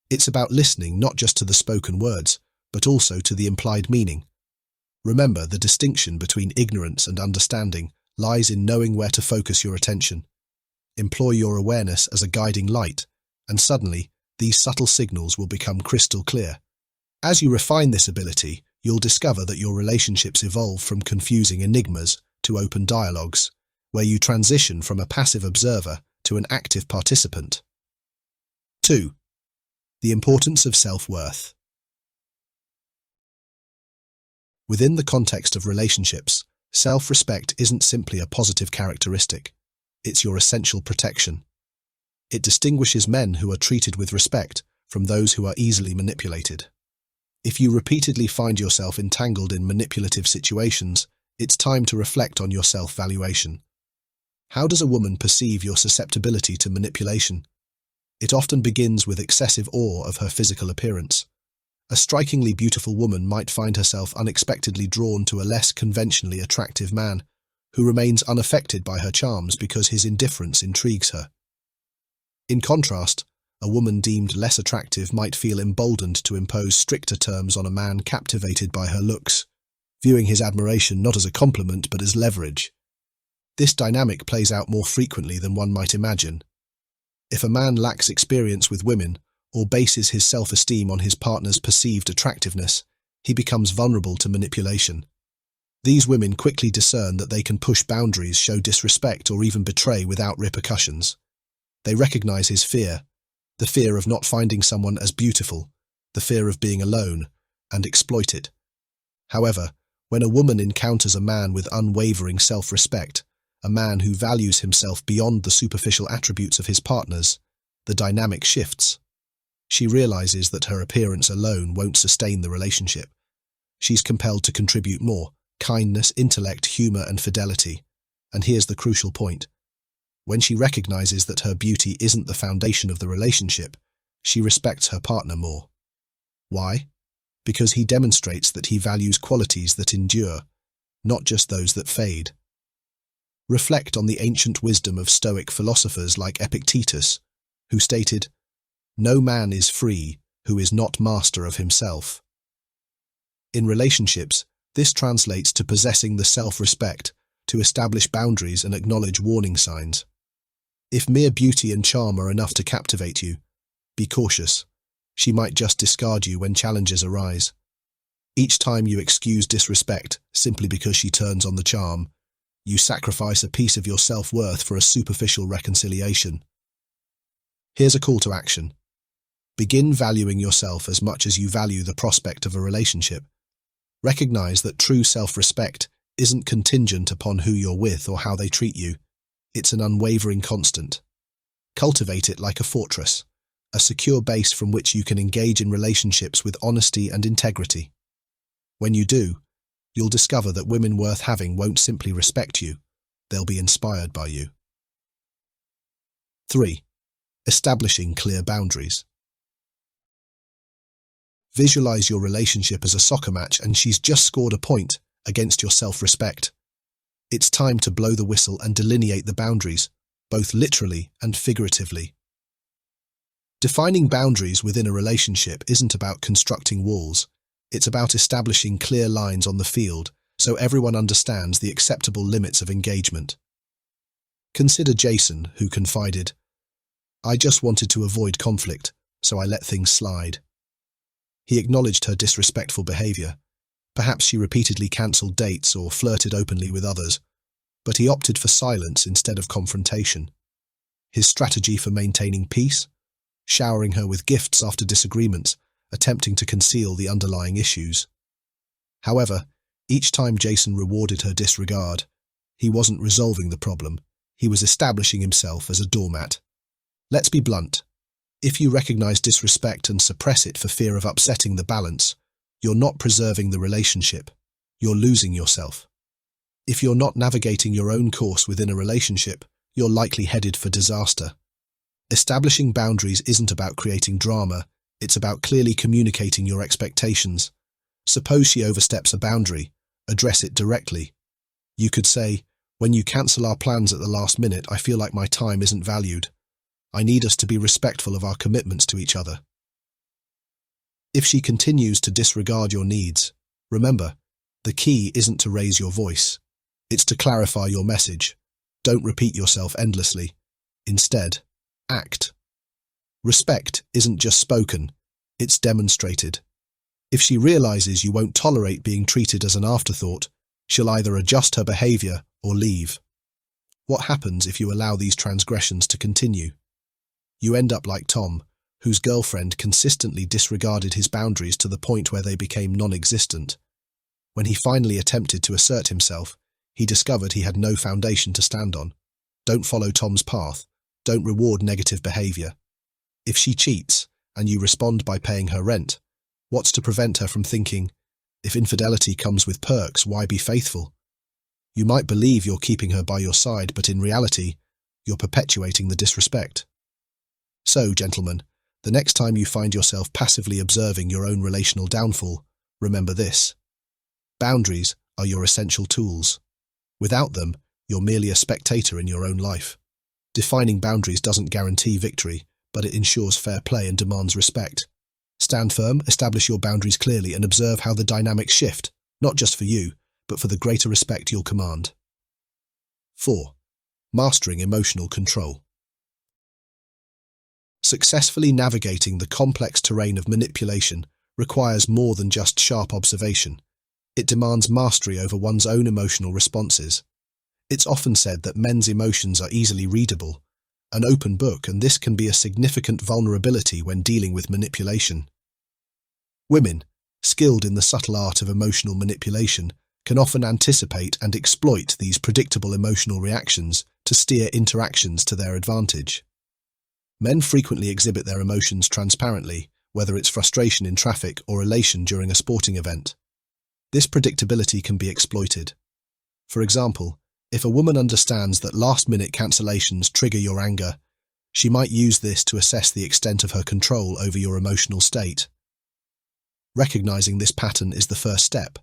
It's about listening not just to the spoken words, but also to the implied meaning. Remember, the distinction between ignorance and understanding lies in knowing where to focus your attention. Employ your awareness as a guiding light, and suddenly, these subtle signals will become crystal clear. As you refine this ability, you'll discover that your relationships evolve from confusing enigmas to open dialogues, where you transition from a passive observer to an active participant. 2. The importance of self-worth. Within the context of relationships, self-respect isn't simply a positive characteristic. It's your essential protection. It distinguishes men who are treated with respect from those who are easily manipulated. If you repeatedly find yourself entangled in manipulative situations, it's time to reflect on your self-valuation. How does a woman perceive your susceptibility to manipulation? It often begins with excessive awe of her physical appearance. A strikingly beautiful woman might find herself unexpectedly drawn to a less conventionally attractive man, who remains unaffected by her charms because his indifference intrigues her. In contrast, a woman deemed less attractive might feel emboldened to impose stricter terms on a man captivated by her looks, viewing his admiration not as a compliment but as leverage. This dynamic plays out more frequently than one might imagine. If a man lacks experience with women or bases his self-esteem on his partner's perceived attractiveness, he becomes vulnerable to manipulation. These women quickly discern that they can push boundaries, show disrespect, or even betray without repercussions. They recognize his fear, the fear of not finding someone as beautiful, the fear of being alone, and exploit it. However, when a woman encounters a man with unwavering self-respect, a man who values himself beyond the superficial attributes of his partners, the dynamic shifts. She realizes that her appearance alone won't sustain the relationship. She's compelled to contribute more: kindness, intellect, humor, and fidelity. And here's the crucial point. When she recognizes that her beauty isn't the foundation of the relationship, she respects her partner more. Why? Because he demonstrates that he values qualities that endure, not just those that fade. Reflect on the ancient wisdom of Stoic philosophers like Epictetus, who stated, "No man is free who is not master of himself." In relationships, this translates to possessing the self-respect to establish boundaries and acknowledge warning signs. If mere beauty and charm are enough to captivate you, be cautious. She might just discard you when challenges arise. Each time you excuse disrespect simply because she turns on the charm, you sacrifice a piece of your self-worth for a superficial reconciliation. Here's a call to action. Begin valuing yourself as much as you value the prospect of a relationship. Recognize that true self-respect isn't contingent upon who you're with or how they treat you. It's an unwavering constant. Cultivate it like a fortress, a secure base from which you can engage in relationships with honesty and integrity. When you do, you'll discover that women worth having won't simply respect you, they'll be inspired by you. 3. Establishing clear boundaries. Visualize your relationship as a soccer match and she's just scored a point against your self-respect. It's time to blow the whistle and delineate the boundaries, both literally and figuratively. Defining boundaries within a relationship isn't about constructing walls. It's about establishing clear lines on the field so everyone understands the acceptable limits of engagement. Consider Jason, who confided, "I just wanted to avoid conflict, so I let things slide." He acknowledged her disrespectful behavior. Perhaps she repeatedly cancelled dates or flirted openly with others, but he opted for silence instead of confrontation. His strategy for maintaining peace? Showering her with gifts after disagreements, attempting to conceal the underlying issues. However, each time Jason rewarded her disregard, he wasn't resolving the problem, he was establishing himself as a doormat. Let's be blunt. If you recognize disrespect and suppress it for fear of upsetting the balance, you're not preserving the relationship, you're losing yourself. If you're not navigating your own course within a relationship, you're likely headed for disaster. Establishing boundaries isn't about creating drama, it's about clearly communicating your expectations. Suppose she oversteps a boundary, address it directly. You could say, "When you cancel our plans at the last minute, I feel like my time isn't valued. I need us to be respectful of our commitments to each other." If she continues to disregard your needs, remember, the key isn't to raise your voice. It's to clarify your message. Don't repeat yourself endlessly. Instead, act. Respect isn't just spoken, it's demonstrated. If she realizes you won't tolerate being treated as an afterthought, she'll either adjust her behavior or leave. What happens if you allow these transgressions to continue? You end up like Tom, whose girlfriend consistently disregarded his boundaries to the point where they became non-existent. When he finally attempted to assert himself, he discovered he had no foundation to stand on. Don't follow Tom's path. Don't reward negative behavior. If she cheats, and you respond by paying her rent, what's to prevent her from thinking, if infidelity comes with perks, why be faithful? You might believe you're keeping her by your side, but in reality, you're perpetuating the disrespect. So, gentlemen, the next time you find yourself passively observing your own relational downfall, remember this. Boundaries are your essential tools. Without them, you're merely a spectator in your own life. Defining boundaries doesn't guarantee victory, but it ensures fair play and demands respect. Stand firm, establish your boundaries clearly, and observe how the dynamics shift, not just for you, but for the greater respect you'll command. 4. Mastering emotional control. Successfully navigating the complex terrain of manipulation requires more than just sharp observation. It demands mastery over one's own emotional responses. It's often said that men's emotions are easily readable, an open book, and this can be a significant vulnerability when dealing with manipulation. Women, skilled in the subtle art of emotional manipulation, can often anticipate and exploit these predictable emotional reactions to steer interactions to their advantage. Men frequently exhibit their emotions transparently, whether it's frustration in traffic or elation during a sporting event. This predictability can be exploited. For example, if a woman understands that last-minute cancellations trigger your anger, she might use this to assess the extent of her control over your emotional state. Recognizing this pattern is the first step.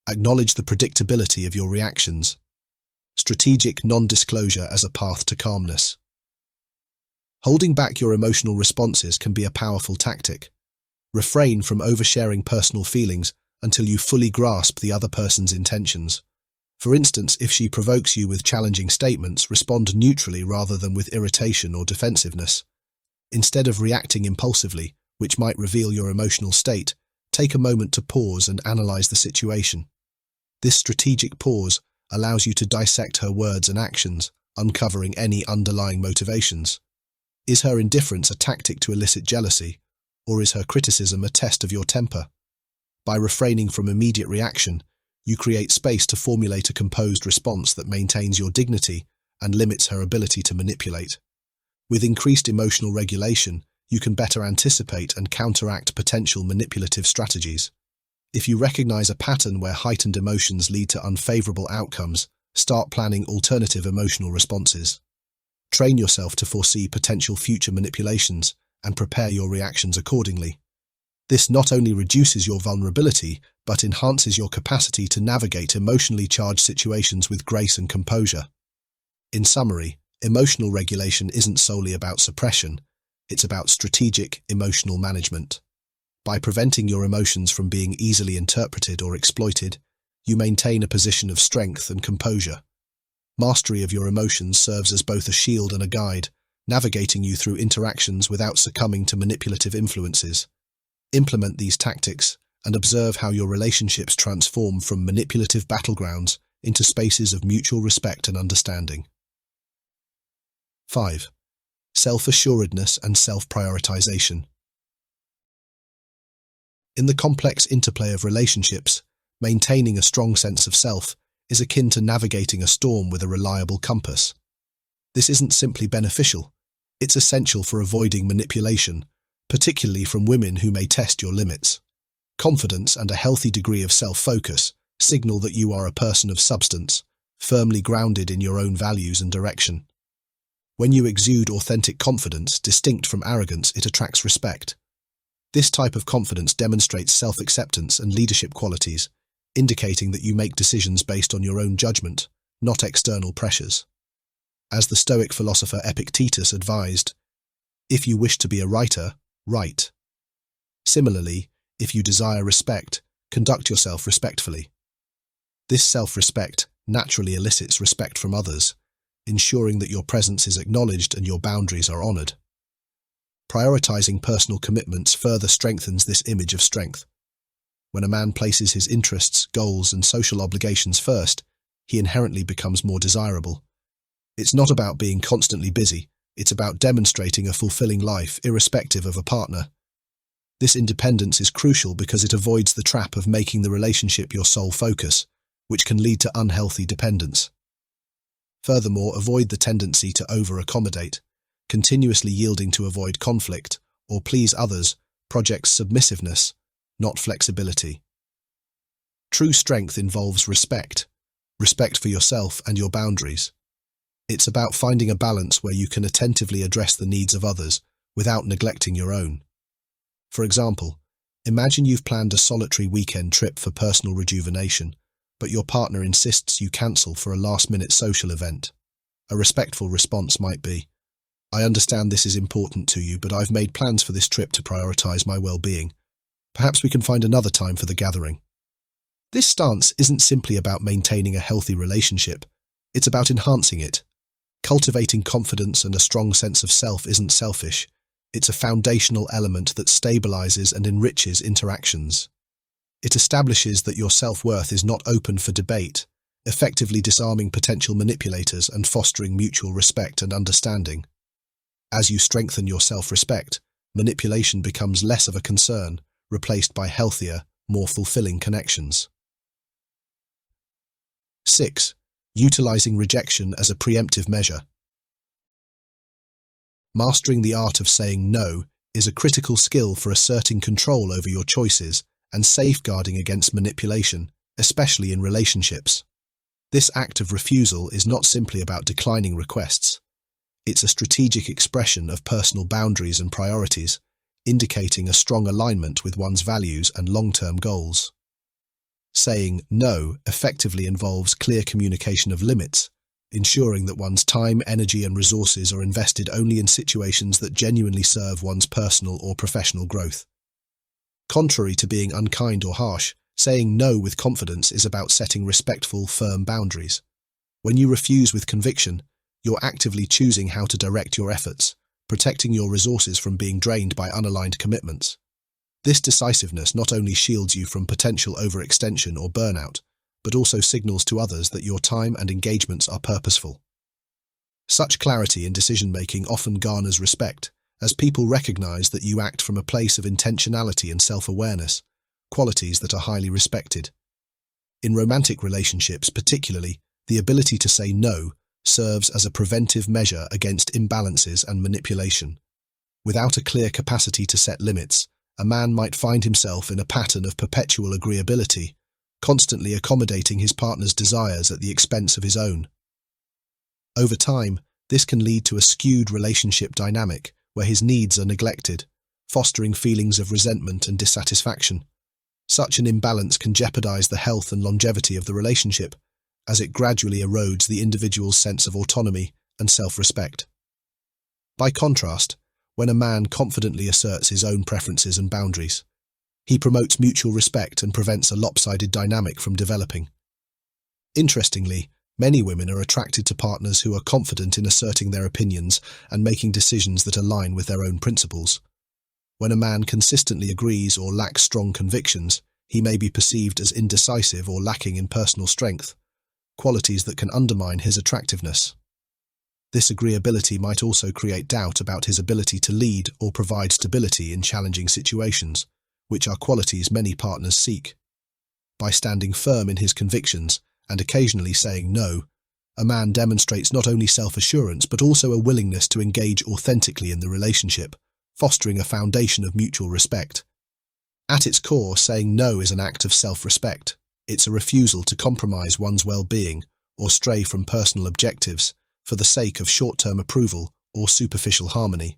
Acknowledge the predictability of your reactions. Strategic non-disclosure as a path to calmness. Holding back your emotional responses can be a powerful tactic. Refrain from oversharing personal feelings until you fully grasp the other person's intentions. For instance, if she provokes you with challenging statements, respond neutrally rather than with irritation or defensiveness. Instead of reacting impulsively, which might reveal your emotional state, take a moment to pause and analyze the situation. This strategic pause allows you to dissect her words and actions, uncovering any underlying motivations. Is her indifference a tactic to elicit jealousy, or is her criticism a test of your temper? By refraining from immediate reaction, you create space to formulate a composed response that maintains your dignity and limits her ability to manipulate. With increased emotional regulation, you can better anticipate and counteract potential manipulative strategies. If you recognize a pattern where heightened emotions lead to unfavorable outcomes, start planning alternative emotional responses. Train yourself to foresee potential future manipulations and prepare your reactions accordingly. This not only reduces your vulnerability, but enhances your capacity to navigate emotionally charged situations with grace and composure. In summary, emotional regulation isn't solely about suppression, it's about strategic emotional management. By preventing your emotions from being easily interpreted or exploited, you maintain a position of strength and composure. Mastery of your emotions serves as both a shield and a guide, navigating you through interactions without succumbing to manipulative influences. Implement these tactics and observe how your relationships transform from manipulative battlegrounds into spaces of mutual respect and understanding. 5. Self-assuredness and self-prioritization. In the complex interplay of relationships, maintaining a strong sense of self is akin to navigating a storm with a reliable compass. This isn't simply beneficial, it's essential for avoiding manipulation, particularly from women who may test your limits. Confidence and a healthy degree of self-focus signal that you are a person of substance, firmly grounded in your own values and direction. When you exude authentic confidence, distinct from arrogance, it attracts respect. This type of confidence demonstrates self-acceptance and leadership qualities, indicating that you make decisions based on your own judgment, not external pressures. As the Stoic philosopher Epictetus advised, if you wish to be a writer, write. Similarly, if you desire respect, conduct yourself respectfully. This self-respect naturally elicits respect from others, ensuring that your presence is acknowledged and your boundaries are honored. Prioritizing personal commitments further strengthens this image of strength. When a man places his interests, goals, and social obligations first, he inherently becomes more desirable. It's not about being constantly busy, it's about demonstrating a fulfilling life irrespective of a partner. This independence is crucial because it avoids the trap of making the relationship your sole focus, which can lead to unhealthy dependence. Furthermore, avoid the tendency to over-accommodate, continuously yielding to avoid conflict, or please others projects submissiveness, not flexibility. True strength involves respect for yourself and your boundaries. It's about finding a balance where you can attentively address the needs of others without neglecting your own. For example, imagine you've planned a solitary weekend trip for personal rejuvenation, but your partner insists you cancel for a last-minute social event. A respectful response might be, "I understand this is important to you, but I've made plans for this trip to prioritize my well-being. Perhaps we can find another time for the gathering." This stance isn't simply about maintaining a healthy relationship, it's about enhancing it. Cultivating confidence and a strong sense of self isn't selfish, it's a foundational element that stabilizes and enriches interactions. It establishes that your self-worth is not open for debate, effectively disarming potential manipulators and fostering mutual respect and understanding. As you strengthen your self-respect, manipulation becomes less of a concern, replaced by healthier, more fulfilling connections. 6. Utilizing rejection as a preemptive measure. Mastering the art of saying no is a critical skill for asserting control over your choices and safeguarding against manipulation, especially in relationships. This act of refusal is not simply about declining requests. It's a strategic expression of personal boundaries and priorities, indicating a strong alignment with one's values and long-term goals. Saying no effectively involves clear communication of limits, ensuring that one's time, energy, and resources are invested only in situations that genuinely serve one's personal or professional growth. Contrary to being unkind or harsh, saying no with confidence is about setting respectful, firm boundaries. When you refuse with conviction, you're actively choosing how to direct your efforts, protecting your resources from being drained by unaligned commitments. This decisiveness not only shields you from potential overextension or burnout, but also signals to others that your time and engagements are purposeful. Such clarity in decision-making often garners respect, as people recognize that you act from a place of intentionality and self-awareness, qualities that are highly respected. In romantic relationships particularly, the ability to say no serves as a preventive measure against imbalances and manipulation. Without a clear capacity to set limits, a man might find himself in a pattern of perpetual agreeability, constantly accommodating his partner's desires at the expense of his own. Over time, this can lead to a skewed relationship dynamic where his needs are neglected, fostering feelings of resentment and dissatisfaction. Such an imbalance can jeopardize the health and longevity of the relationship, as it gradually erodes the individual's sense of autonomy and self-respect. By contrast, when a man confidently asserts his own preferences and boundaries, he promotes mutual respect and prevents a lopsided dynamic from developing. Interestingly, many women are attracted to partners who are confident in asserting their opinions and making decisions that align with their own principles. When a man consistently agrees or lacks strong convictions, he may be perceived as indecisive or lacking in personal strength, qualities that can undermine his attractiveness. This agreeability might also create doubt about his ability to lead or provide stability in challenging situations, which are qualities many partners seek. By standing firm in his convictions and occasionally saying no, a man demonstrates not only self-assurance but also a willingness to engage authentically in the relationship, fostering a foundation of mutual respect. At its core, saying no is an act of self-respect. It's a refusal to compromise one's well-being or stray from personal objectives for the sake of short-term approval or superficial harmony.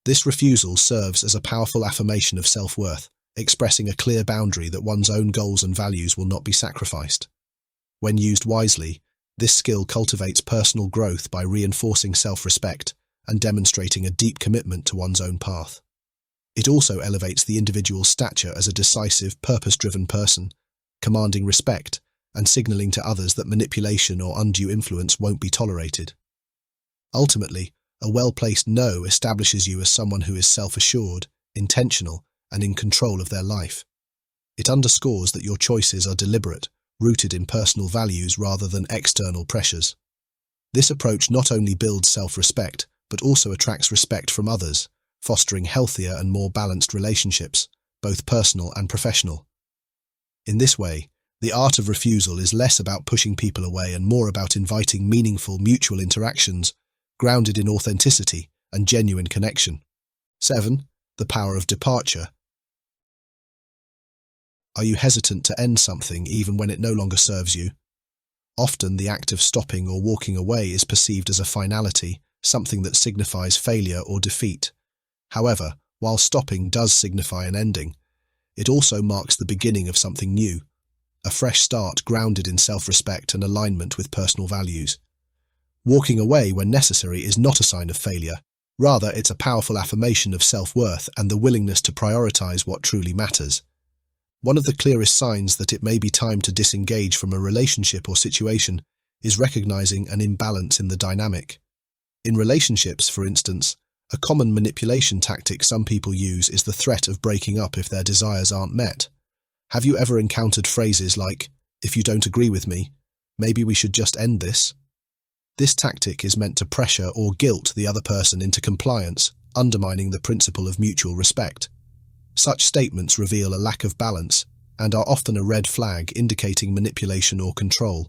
This refusal serves as a powerful affirmation of self-worth, expressing a clear boundary that one's own goals and values will not be sacrificed. When used wisely, this skill cultivates personal growth by reinforcing self-respect and demonstrating a deep commitment to one's own path. It also elevates the individual's stature as a decisive, purpose-driven person, commanding respect and signaling to others that manipulation or undue influence won't be tolerated. Ultimately, a well-placed no establishes you as someone who is self-assured, intentional, and in control of their life. It underscores that your choices are deliberate, rooted in personal values rather than external pressures. This approach not only builds self-respect, but also attracts respect from others, fostering healthier and more balanced relationships, both personal and professional. In this way, the art of refusal is less about pushing people away and more about inviting meaningful mutual interactions, grounded in authenticity and genuine connection. 7. The power of departure. Are you hesitant to end something even when it no longer serves you? Often the act of stopping or walking away is perceived as a finality, something that signifies failure or defeat. However, while stopping does signify an ending, it also marks the beginning of something new, a fresh start grounded in self-respect and alignment with personal values. Walking away when necessary is not a sign of failure. Rather, it's a powerful affirmation of self-worth and the willingness to prioritize what truly matters. One of the clearest signs that it may be time to disengage from a relationship or situation is recognizing an imbalance in the dynamic. In relationships, for instance, a common manipulation tactic some people use is the threat of breaking up if their desires aren't met. Have you ever encountered phrases like, "If you don't agree with me, maybe we should just end this"? This tactic is meant to pressure or guilt the other person into compliance, undermining the principle of mutual respect. Such statements reveal a lack of balance and are often a red flag indicating manipulation or control.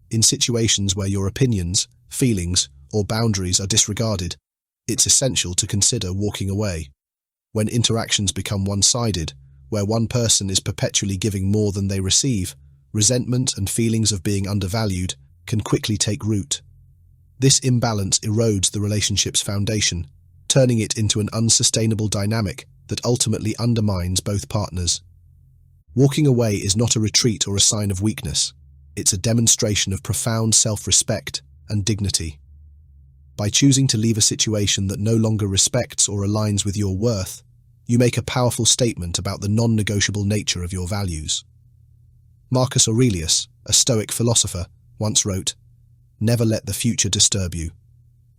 In situations where your opinions, feelings, or boundaries are disregarded, it's essential to consider walking away. When interactions become one-sided, where one person is perpetually giving more than they receive, resentment and feelings of being undervalued can quickly take root. This imbalance erodes the relationship's foundation, turning it into an unsustainable dynamic that ultimately undermines both partners. Walking away is not a retreat or a sign of weakness. It's a demonstration of profound self-respect and dignity. By choosing to leave a situation that no longer respects or aligns with your worth, you make a powerful statement about the non-negotiable nature of your values. Marcus Aurelius, a Stoic philosopher, once wrote, "Never let the future disturb you.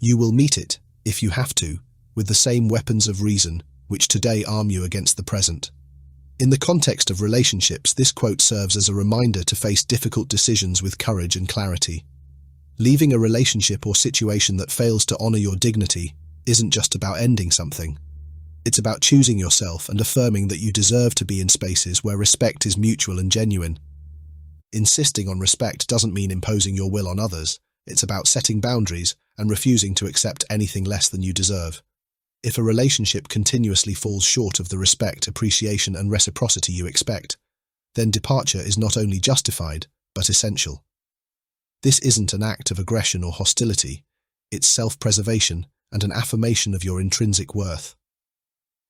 You will meet it, if you have to, with the same weapons of reason which today arm you against the present." In the context of relationships, this quote serves as a reminder to face difficult decisions with courage and clarity. Leaving a relationship or situation that fails to honor your dignity isn't just about ending something. It's about choosing yourself and affirming that you deserve to be in spaces where respect is mutual and genuine. Insisting on respect doesn't mean imposing your will on others. It's about setting boundaries and refusing to accept anything less than you deserve. If a relationship continuously falls short of the respect, appreciation, and reciprocity you expect, then departure is not only justified, but essential. This isn't an act of aggression or hostility. It's self-preservation and an affirmation of your intrinsic worth.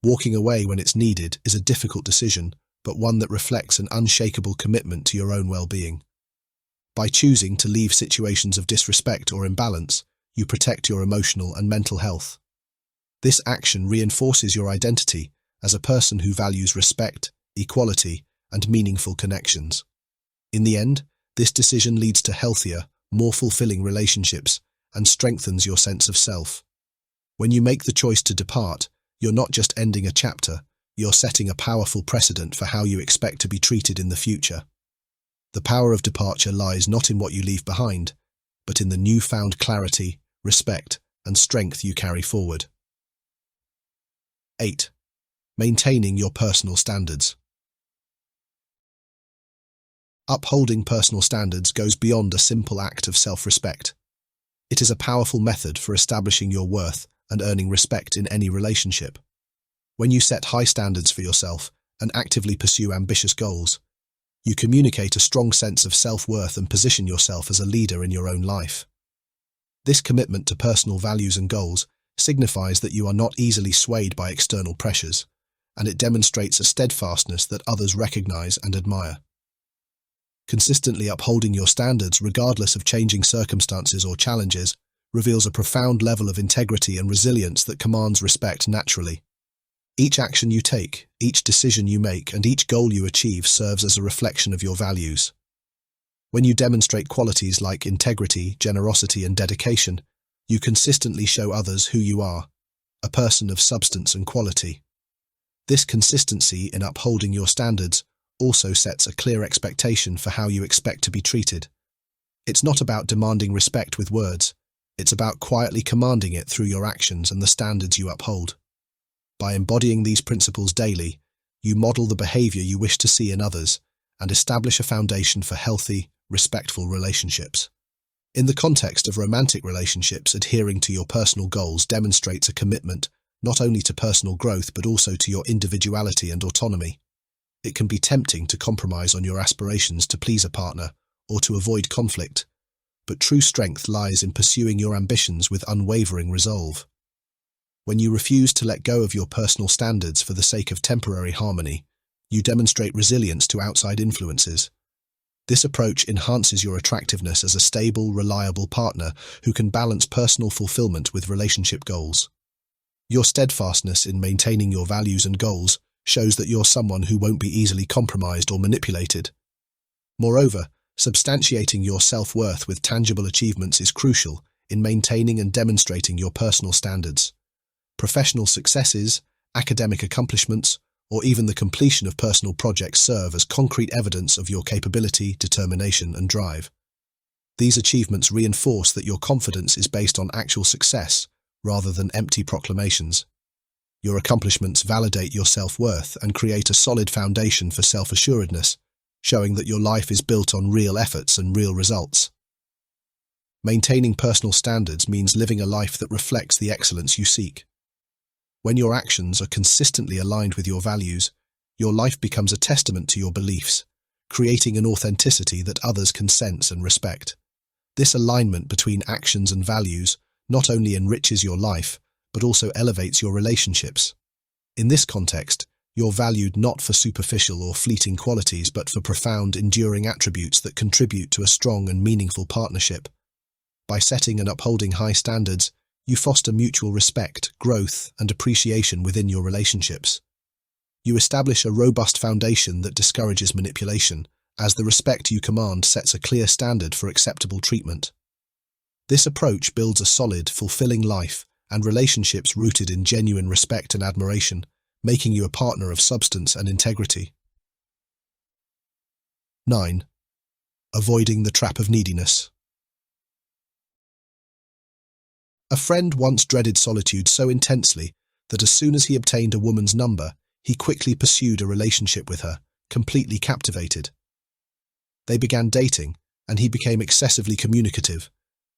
Walking away when it's needed is a difficult decision, but one that reflects an unshakable commitment to your own well-being. By choosing to leave situations of disrespect or imbalance, you protect your emotional and mental health. This action reinforces your identity as a person who values respect, equality, and meaningful connections. In the end, this decision leads to healthier, more fulfilling relationships and strengthens your sense of self. When you make the choice to depart, you're not just ending a chapter, you're setting a powerful precedent for how you expect to be treated in the future. The power of departure lies not in what you leave behind, but in the newfound clarity, respect, and strength you carry forward. 8. Maintaining your personal standards. Upholding personal standards goes beyond a simple act of self-respect. It is a powerful method for establishing your worth and earning respect in any relationship. When you set high standards for yourself and actively pursue ambitious goals, you communicate a strong sense of self-worth and position yourself as a leader in your own life. This commitment to personal values and goals signifies that you are not easily swayed by external pressures, and it demonstrates a steadfastness that others recognize and admire. Consistently upholding your standards regardless of changing circumstances or challenges reveals a profound level of integrity and resilience that commands respect naturally. Each action you take, each decision you make, and each goal you achieve serves as a reflection of your values. When you demonstrate qualities like integrity, generosity, and dedication, you consistently show others who you are, a person of substance and quality. This consistency in upholding your standards also sets a clear expectation for how you expect to be treated. It's not about demanding respect with words, it's about quietly commanding it through your actions and the standards you uphold. By embodying these principles daily, you model the behavior you wish to see in others and establish a foundation for healthy, respectful relationships. In the context of romantic relationships, adhering to your personal goals demonstrates a commitment not only to personal growth but also to your individuality and autonomy. It can be tempting to compromise on your aspirations to please a partner or to avoid conflict, but true strength lies in pursuing your ambitions with unwavering resolve. When you refuse to let go of your personal standards for the sake of temporary harmony, you demonstrate resilience to outside influences. This approach enhances your attractiveness as a stable, reliable partner who can balance personal fulfillment with relationship goals. Your steadfastness in maintaining your values and goals shows that you're someone who won't be easily compromised or manipulated. Moreover, substantiating your self-worth with tangible achievements is crucial in maintaining and demonstrating your personal standards. Professional successes, academic accomplishments, or even the completion of personal projects serve as concrete evidence of your capability, determination, and drive. These achievements reinforce that your confidence is based on actual success rather than empty proclamations. Your accomplishments validate your self-worth and create a solid foundation for self-assuredness, showing that your life is built on real efforts and real results. Maintaining personal standards means living a life that reflects the excellence you seek. When your actions are consistently aligned with your values, your life becomes a testament to your beliefs, creating an authenticity that others can sense and respect. This alignment between actions and values not only enriches your life, but also elevates your relationships. In this context, you're valued not for superficial or fleeting qualities, but for profound, enduring attributes that contribute to a strong and meaningful partnership. By setting and upholding high standards, you foster mutual respect, growth, and appreciation within your relationships. You establish a robust foundation that discourages manipulation, as the respect you command sets a clear standard for acceptable treatment. This approach builds a solid, fulfilling life and relationships rooted in genuine respect and admiration, making you a partner of substance and integrity. 9. Avoiding the trap of neediness. A friend once dreaded solitude so intensely that as soon as he obtained a woman's number, he quickly pursued a relationship with her, completely captivated. They began dating, and he became excessively communicative,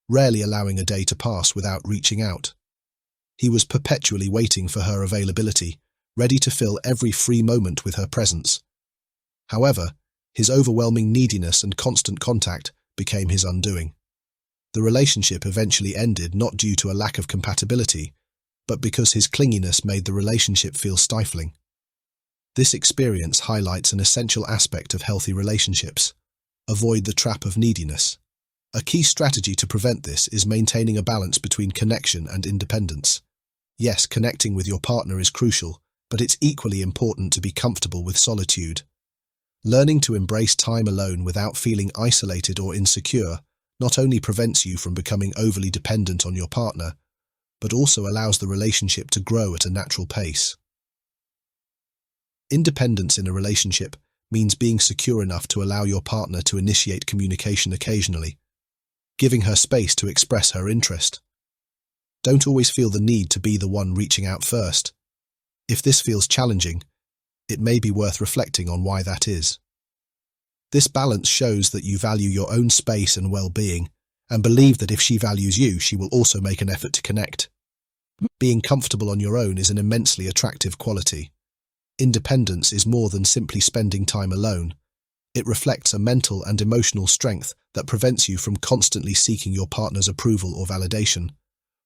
rarely allowing a day to pass without reaching out. He was perpetually waiting for her availability, ready to fill every free moment with her presence. However, his overwhelming neediness and constant contact became his undoing. The relationship eventually ended not due to a lack of compatibility, but because his clinginess made the relationship feel stifling. This experience highlights an essential aspect of healthy relationships. Avoid the trap of neediness. A key strategy to prevent this is maintaining a balance between connection and independence. Yes, connecting with your partner is crucial, but it's equally important to be comfortable with solitude. Learning to embrace time alone without feeling isolated or insecure not only prevents you from becoming overly dependent on your partner, but also allows the relationship to grow at a natural pace. Independence in a relationship means being secure enough to allow your partner to initiate communication occasionally, giving her space to express her interest. Don't always feel the need to be the one reaching out first. If this feels challenging, it may be worth reflecting on why that is. This balance shows that you value your own space and well-being, and believe that if she values you, she will also make an effort to connect. Being comfortable on your own is an immensely attractive quality. Independence is more than simply spending time alone. It reflects a mental and emotional strength that prevents you from constantly seeking your partner's approval or validation.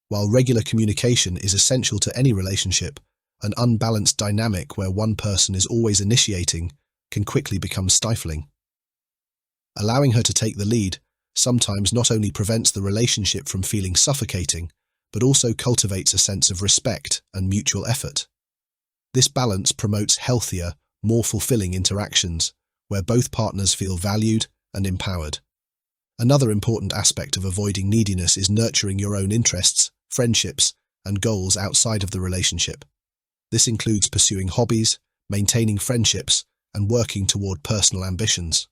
While regular communication is essential to any relationship, an unbalanced dynamic where one person is always initiating can quickly become stifling. Allowing her to take the lead sometimes not only prevents the relationship from feeling suffocating, but also cultivates a sense of respect and mutual effort. This balance promotes healthier, more fulfilling interactions, where both partners feel valued and empowered. Another important aspect of avoiding neediness is nurturing your own interests, friendships, and goals outside of the relationship. This includes pursuing hobbies, maintaining friendships, and working toward personal ambitions.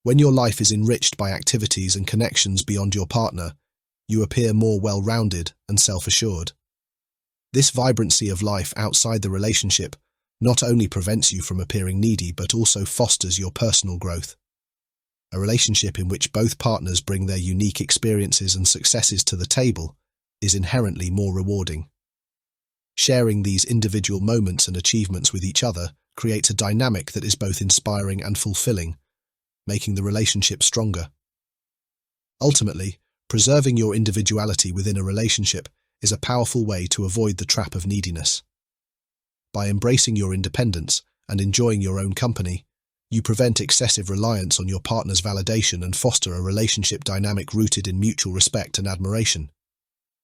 When your life is enriched by activities and connections beyond your partner, you appear more well-rounded and self-assured. This vibrancy of life outside the relationship not only prevents you from appearing needy, but also fosters your personal growth. A relationship in which both partners bring their unique experiences and successes to the table is inherently more rewarding. Sharing these individual moments and achievements with each other creates a dynamic that is both inspiring and fulfilling, making the relationship stronger. Ultimately, preserving your individuality within a relationship is a powerful way to avoid the trap of neediness. By embracing your independence and enjoying your own company, you prevent excessive reliance on your partner's validation and foster a relationship dynamic rooted in mutual respect and admiration.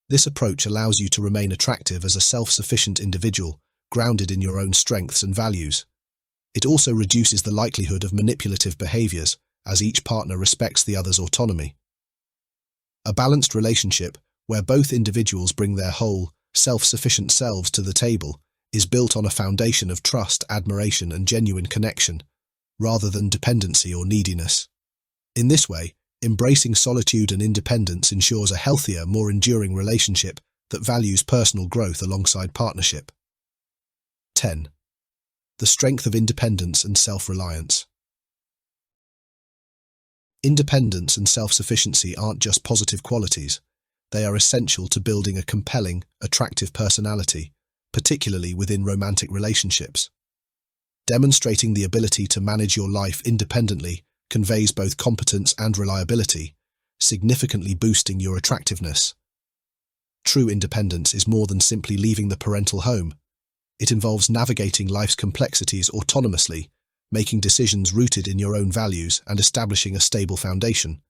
This approach allows you to remain attractive as a self-sufficient individual, grounded in your own strengths and values. It also reduces the likelihood of manipulative behaviors, as each partner respects the other's autonomy. A balanced relationship, where both individuals bring their whole, self-sufficient selves to the table, is built on a foundation of trust, admiration, and genuine connection, rather than dependency or neediness. In this way, embracing solitude and independence ensures a healthier, more enduring relationship that values personal growth alongside partnership. 10. The strength of independence and self-reliance. Independence and self-sufficiency aren't just positive qualities. They are essential to building a compelling, attractive personality, particularly within romantic relationships. Demonstrating the ability to manage your life independently conveys both competence and reliability, significantly boosting your attractiveness. True independence is more than simply leaving the parental home. It involves navigating life's complexities autonomously, making decisions rooted in your own values and establishing a stable foundation.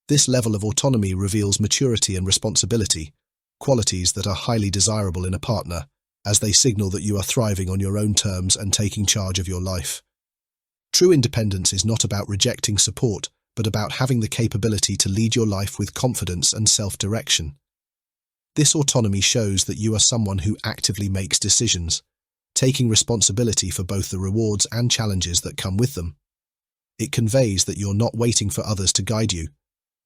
This level of autonomy reveals maturity and responsibility, qualities that are highly desirable in a partner, as they signal that you are thriving on your own terms and taking charge of your life. True independence is not about rejecting support, but about having the capability to lead your life with confidence and self-direction. This autonomy shows that you are someone who actively makes decisions, taking responsibility for both the rewards and challenges that come with them. It conveys that you're not waiting for others to guide you.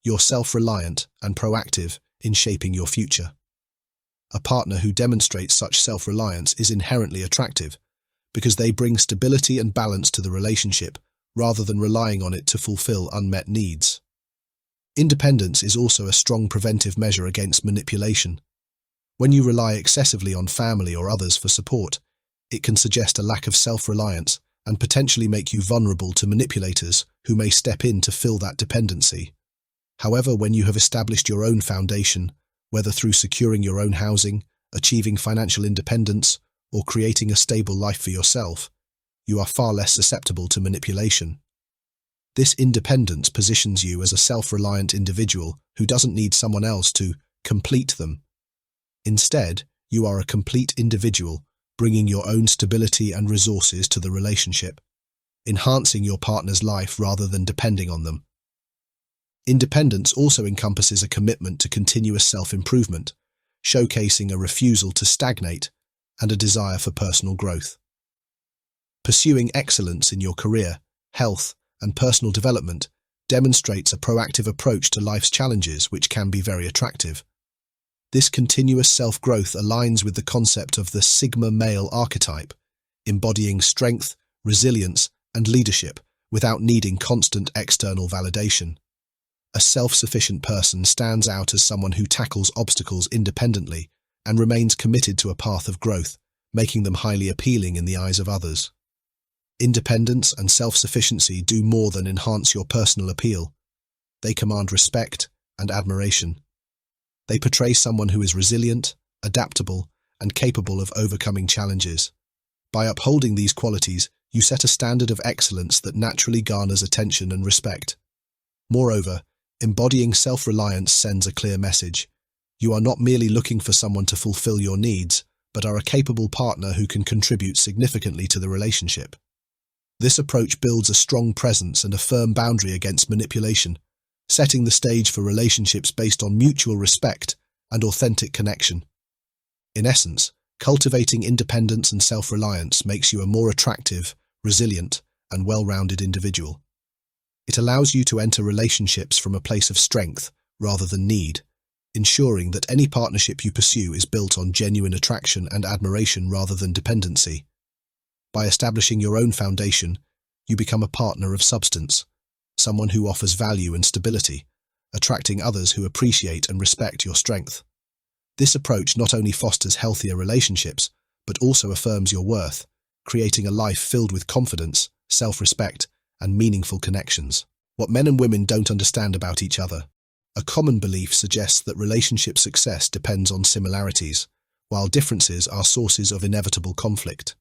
You're self-reliant and proactive in shaping your future. A partner who demonstrates such self-reliance is inherently attractive, because they bring stability and balance to the relationship, rather than relying on it to fulfill unmet needs. Independence is also a strong preventive measure against manipulation. When you rely excessively on family or others for support, it can suggest a lack of self-reliance and potentially make you vulnerable to manipulators who may step in to fill that dependency. However, when you have established your own foundation, whether through securing your own housing, achieving financial independence, or creating a stable life for yourself, you are far less susceptible to manipulation. This independence positions you as a self-reliant individual who doesn't need someone else to complete them. Instead, you are a complete individual, bringing your own stability and resources to the relationship, enhancing your partner's life rather than depending on them. Independence also encompasses a commitment to continuous self-improvement, showcasing a refusal to stagnate and a desire for personal growth. Pursuing excellence in your career, health, and personal development demonstrates a proactive approach to life's challenges, which can be very attractive. This continuous self-growth aligns with the concept of the Sigma male archetype, embodying strength, resilience, and leadership without needing constant external validation. A self-sufficient person stands out as someone who tackles obstacles independently and remains committed to a path of growth, making them highly appealing in the eyes of others. Independence and self-sufficiency do more than enhance your personal appeal. They command respect and admiration. They portray someone who is resilient, adaptable, and capable of overcoming challenges. By upholding these qualities, you set a standard of excellence that naturally garners attention and respect. Moreover, embodying self-reliance sends a clear message. You are not merely looking for someone to fulfill your needs, but are a capable partner who can contribute significantly to the relationship. This approach builds a strong presence and a firm boundary against manipulation, setting the stage for relationships based on mutual respect and authentic connection. In essence, cultivating independence and self-reliance makes you a more attractive, resilient, and well-rounded individual. It allows you to enter relationships from a place of strength rather than need, ensuring that any partnership you pursue is built on genuine attraction and admiration rather than dependency. By establishing your own foundation, you become a partner of substance, someone who offers value and stability, attracting others who appreciate and respect your strength. This approach not only fosters healthier relationships, but also affirms your worth, creating a life filled with confidence, self-respect, and meaningful connections. What men and women don't understand about each other. A common belief suggests that relationship success depends on similarities, while differences are sources of inevitable conflict.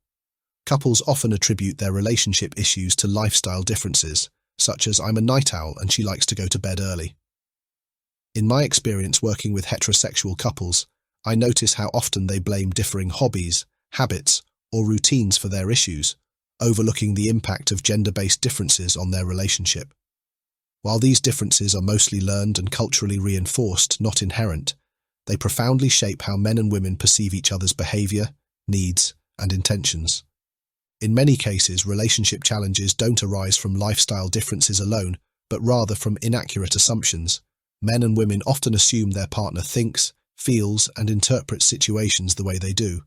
Couples often attribute their relationship issues to lifestyle differences, such as "I'm a night owl and she likes to go to bed early." In my experience working with heterosexual couples, I notice how often they blame differing hobbies, habits, or routines for their issues, overlooking the impact of gender-based differences on their relationship. While these differences are mostly learned and culturally reinforced, not inherent, they profoundly shape how men and women perceive each other's behavior, needs, and intentions. In many cases, relationship challenges don't arise from lifestyle differences alone, but rather from inaccurate assumptions. Men and women often assume their partner thinks, feels, and interprets situations the way they do.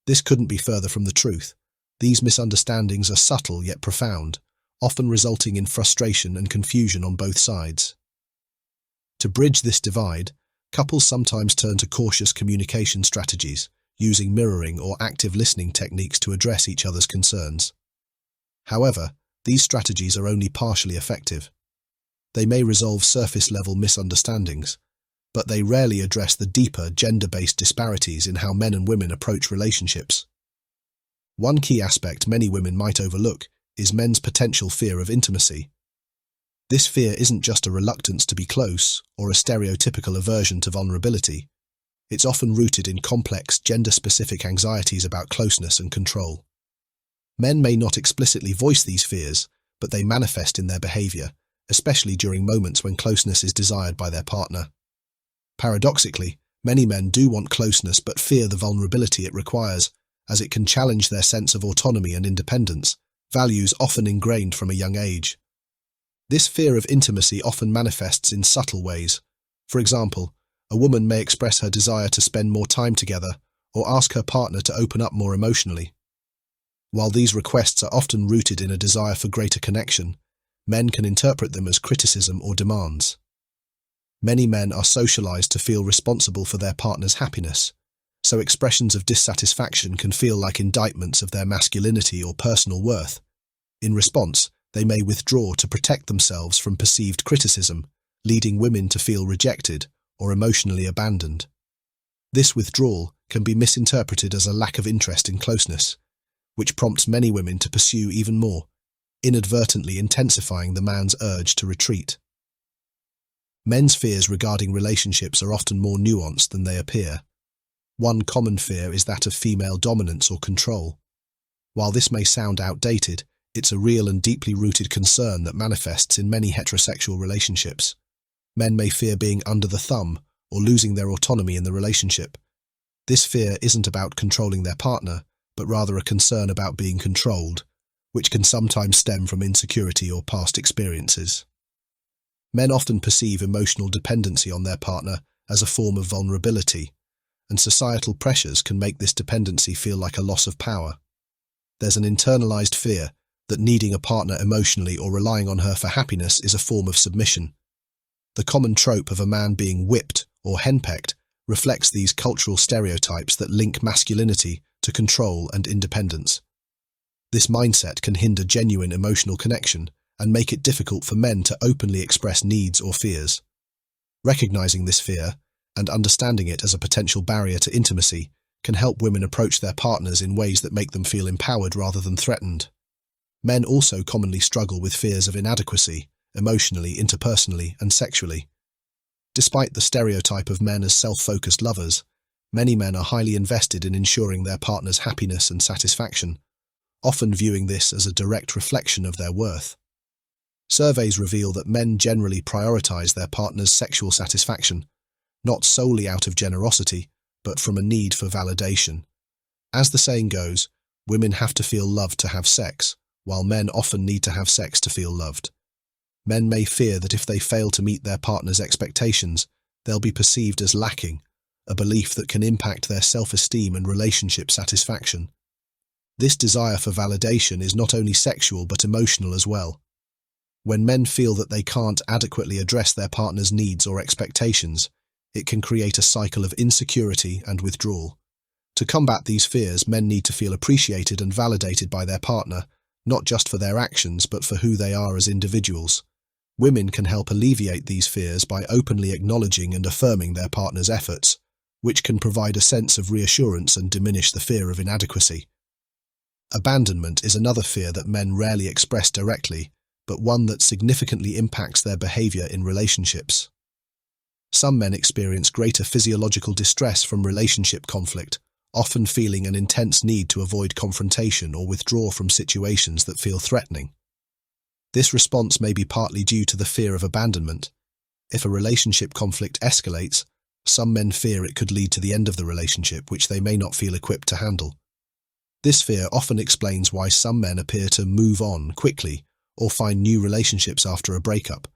This couldn't be further from the truth. These misunderstandings are subtle yet profound, often resulting in frustration and confusion on both sides. To bridge this divide, couples sometimes turn to cautious communication strategies, using mirroring or active listening techniques to address each other's concerns. However, these strategies are only partially effective. They may resolve surface-level misunderstandings, but they rarely address the deeper gender-based disparities in how men and women approach relationships. One key aspect many women might overlook is men's potential fear of intimacy. This fear isn't just a reluctance to be close or a stereotypical aversion to vulnerability. It's often rooted in complex, gender-specific anxieties about closeness and control. Men may not explicitly voice these fears, but they manifest in their behavior, especially during moments when closeness is desired by their partner. Paradoxically, many men do want closeness but fear the vulnerability it requires, as it can challenge their sense of autonomy and independence, values often ingrained from a young age. This fear of intimacy often manifests in subtle ways. For example, a woman may express her desire to spend more time together or ask her partner to open up more emotionally. While these requests are often rooted in a desire for greater connection, men can interpret them as criticism or demands. Many men are socialized to feel responsible for their partner's happiness, so expressions of dissatisfaction can feel like indictments of their masculinity or personal worth. In response, they may withdraw to protect themselves from perceived criticism, leading women to feel rejected or emotionally abandoned. This withdrawal can be misinterpreted as a lack of interest in closeness, which prompts many women to pursue even more, inadvertently intensifying the man's urge to retreat. Men's fears regarding relationships are often more nuanced than they appear. One common fear is that of female dominance or control. While this may sound outdated, it's a real and deeply rooted concern that manifests in many heterosexual relationships. Men may fear being under the thumb or losing their autonomy in the relationship. This fear isn't about controlling their partner, but rather a concern about being controlled, which can sometimes stem from insecurity or past experiences. Men often perceive emotional dependency on their partner as a form of vulnerability, and societal pressures can make this dependency feel like a loss of power. There's an internalized fear that needing a partner emotionally or relying on her for happiness is a form of submission. The common trope of a man being whipped or henpecked reflects these cultural stereotypes that link masculinity to control and independence. This mindset can hinder genuine emotional connection and make it difficult for men to openly express needs or fears. Recognizing this fear and understanding it as a potential barrier to intimacy can help women approach their partners in ways that make them feel empowered rather than threatened. Men also commonly struggle with fears of inadequacy, emotionally, interpersonally, and sexually. Despite the stereotype of men as self-focused lovers, many men are highly invested in ensuring their partner's happiness and satisfaction, often viewing this as a direct reflection of their worth. Surveys reveal that men generally prioritize their partner's sexual satisfaction, not solely out of generosity, but from a need for validation. As the saying goes, women have to feel loved to have sex, while men often need to have sex to feel loved. Men may fear that if they fail to meet their partner's expectations, they'll be perceived as lacking, a belief that can impact their self-esteem and relationship satisfaction. This desire for validation is not only sexual but emotional as well. When men feel that they can't adequately address their partner's needs or expectations, It can create a cycle of insecurity and withdrawal. To combat these fears, men need to feel appreciated and validated by their partner, not just for their actions, but for who they are as individuals. Women can help alleviate these fears by openly acknowledging and affirming their partner's efforts, which can provide a sense of reassurance and diminish the fear of inadequacy. Abandonment is another fear that men rarely express directly, but one that significantly impacts their behavior in relationships. Some men experience greater physiological distress from relationship conflict, often feeling an intense need to avoid confrontation or withdraw from situations that feel threatening. This response may be partly due to the fear of abandonment. If a relationship conflict escalates, some men fear it could lead to the end of the relationship, which they may not feel equipped to handle. This fear often explains why some men appear to move on quickly or find new relationships after a breakup.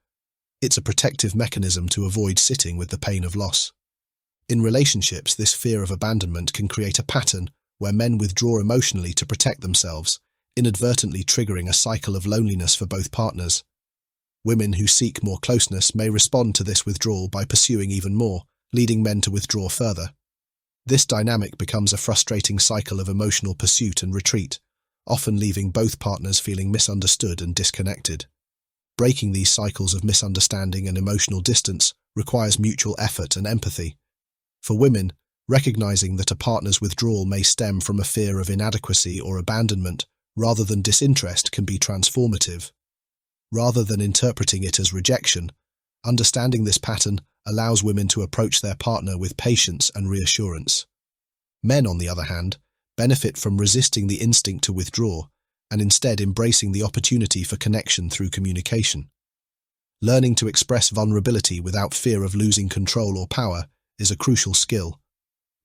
It's a protective mechanism to avoid sitting with the pain of loss. In relationships, this fear of abandonment can create a pattern where men withdraw emotionally to protect themselves, inadvertently triggering a cycle of loneliness for both partners. Women who seek more closeness may respond to this withdrawal by pursuing even more, leading men to withdraw further. This dynamic becomes a frustrating cycle of emotional pursuit and retreat, often leaving both partners feeling misunderstood and disconnected. Breaking these cycles of misunderstanding and emotional distance requires mutual effort and empathy. For women, recognizing that a partner's withdrawal may stem from a fear of inadequacy or abandonment rather than disinterest can be transformative. Rather than interpreting it as rejection, understanding this pattern allows women to approach their partner with patience and reassurance. Men, on the other hand, benefit from resisting the instinct to withdraw and instead embracing the opportunity for connection through communication. Learning to express vulnerability without fear of losing control or power is a crucial skill.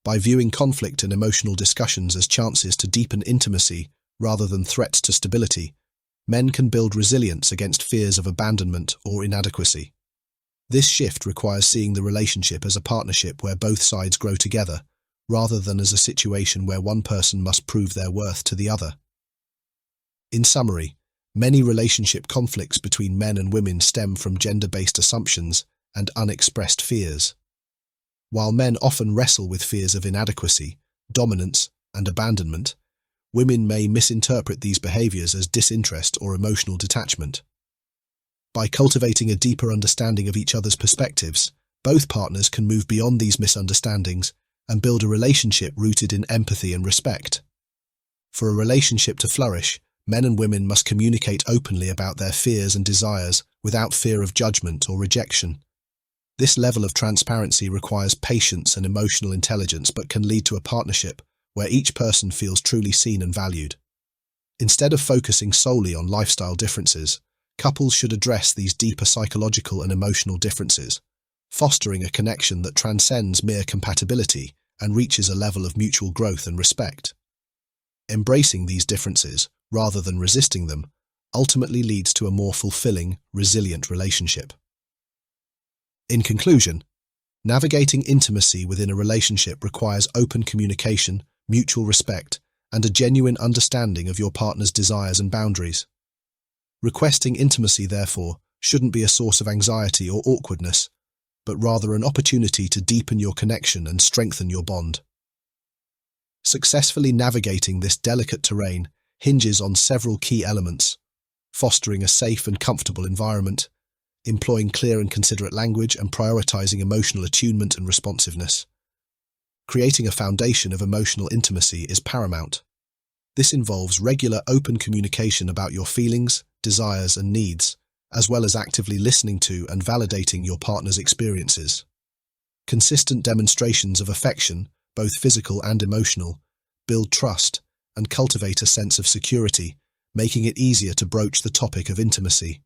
By viewing conflict and emotional discussions as chances to deepen intimacy rather than threats to stability, men can build resilience against fears of abandonment or inadequacy. This shift requires seeing the relationship as a partnership where both sides grow together, rather than as a situation where one person must prove their worth to the other. In summary, many relationship conflicts between men and women stem from gender-based assumptions and unexpressed fears. While men often wrestle with fears of inadequacy, dominance, and abandonment, women may misinterpret these behaviors as disinterest or emotional detachment. By cultivating a deeper understanding of each other's perspectives, both partners can move beyond these misunderstandings and build a relationship rooted in empathy and respect. For a relationship to flourish, men and women must communicate openly about their fears and desires without fear of judgment or rejection. This level of transparency requires patience and emotional intelligence, but can lead to a partnership where each person feels truly seen and valued. Instead of focusing solely on lifestyle differences, couples should address these deeper psychological and emotional differences, fostering a connection that transcends mere compatibility and reaches a level of mutual growth and respect. Embracing these differences, rather than resisting them, ultimately leads to a more fulfilling, resilient relationship. In conclusion, navigating intimacy within a relationship requires open communication, mutual respect, and a genuine understanding of your partner's desires and boundaries. Requesting intimacy, therefore, shouldn't be a source of anxiety or awkwardness, but rather an opportunity to deepen your connection and strengthen your bond. Successfully navigating this delicate terrain hinges on several key elements: fostering a safe and comfortable environment, employing clear and considerate language, and prioritizing emotional attunement and responsiveness. Creating a foundation of emotional intimacy is paramount. This involves regular open communication about your feelings, desires, and needs, as well as actively listening to and validating your partner's experiences. Consistent demonstrations of affection, both physical and emotional, build trust and cultivate a sense of security, making it easier to broach the topic of intimacy.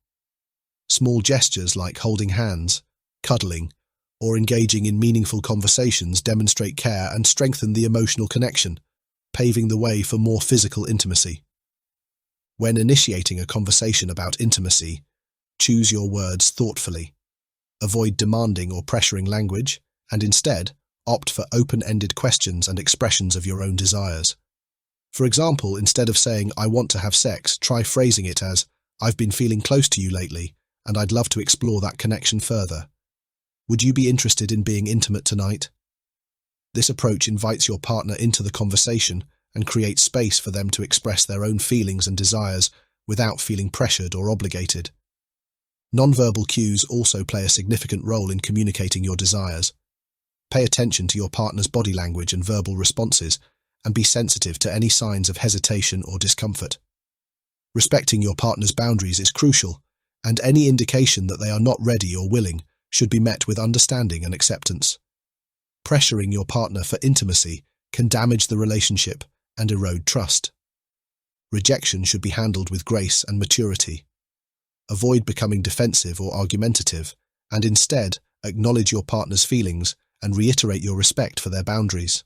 Small gestures like holding hands, cuddling, or engaging in meaningful conversations demonstrate care and strengthen the emotional connection, paving the way for more physical intimacy. When initiating a conversation about intimacy, choose your words thoughtfully. Avoid demanding or pressuring language, and instead, opt for open-ended questions and expressions of your own desires. For example, instead of saying, "I want to have sex," try phrasing it as, "I've been feeling close to you lately, and I'd love to explore that connection further." Would you be interested in being intimate tonight? This approach invites your partner into the conversation and creates space for them to express their own feelings and desires without feeling pressured or obligated. Nonverbal cues also play a significant role in communicating your desires. Pay attention to your partner's body language and verbal responses, and be sensitive to any signs of hesitation or discomfort. Respecting your partner's boundaries is crucial, and any indication that they are not ready or willing should be met with understanding and acceptance. Pressuring your partner for intimacy can damage the relationship and erode trust. Rejection should be handled with grace and maturity. Avoid becoming defensive or argumentative, and instead acknowledge your partner's feelings and reiterate your respect for their boundaries.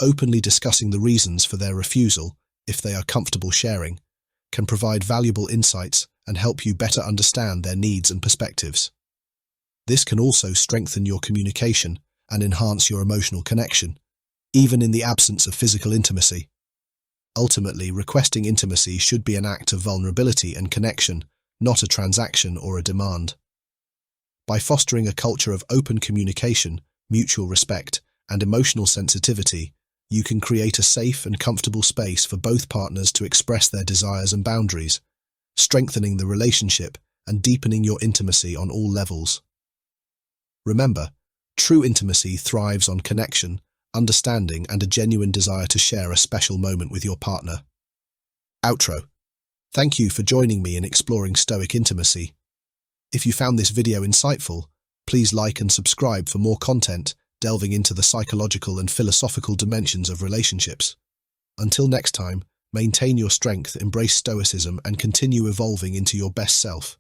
Openly discussing the reasons for their refusal, if they are comfortable sharing, can provide valuable insights and help you better understand their needs and perspectives. This can also strengthen your communication and enhance your emotional connection, even in the absence of physical intimacy. Ultimately, requesting intimacy should be an act of vulnerability and connection, not a transaction or a demand. By fostering a culture of open communication, mutual respect, and emotional sensitivity, you can create a safe and comfortable space for both partners to express their desires and boundaries, strengthening the relationship and deepening your intimacy on all levels. Remember, true intimacy thrives on connection, understanding, and a genuine desire to share a special moment with your partner. Outro. Thank you for joining me in exploring Stoic intimacy. If you found this video insightful, please like and subscribe for more content delving into the psychological and philosophical dimensions of relationships. Until next time, maintain your strength, embrace Stoicism, and continue evolving into your best self.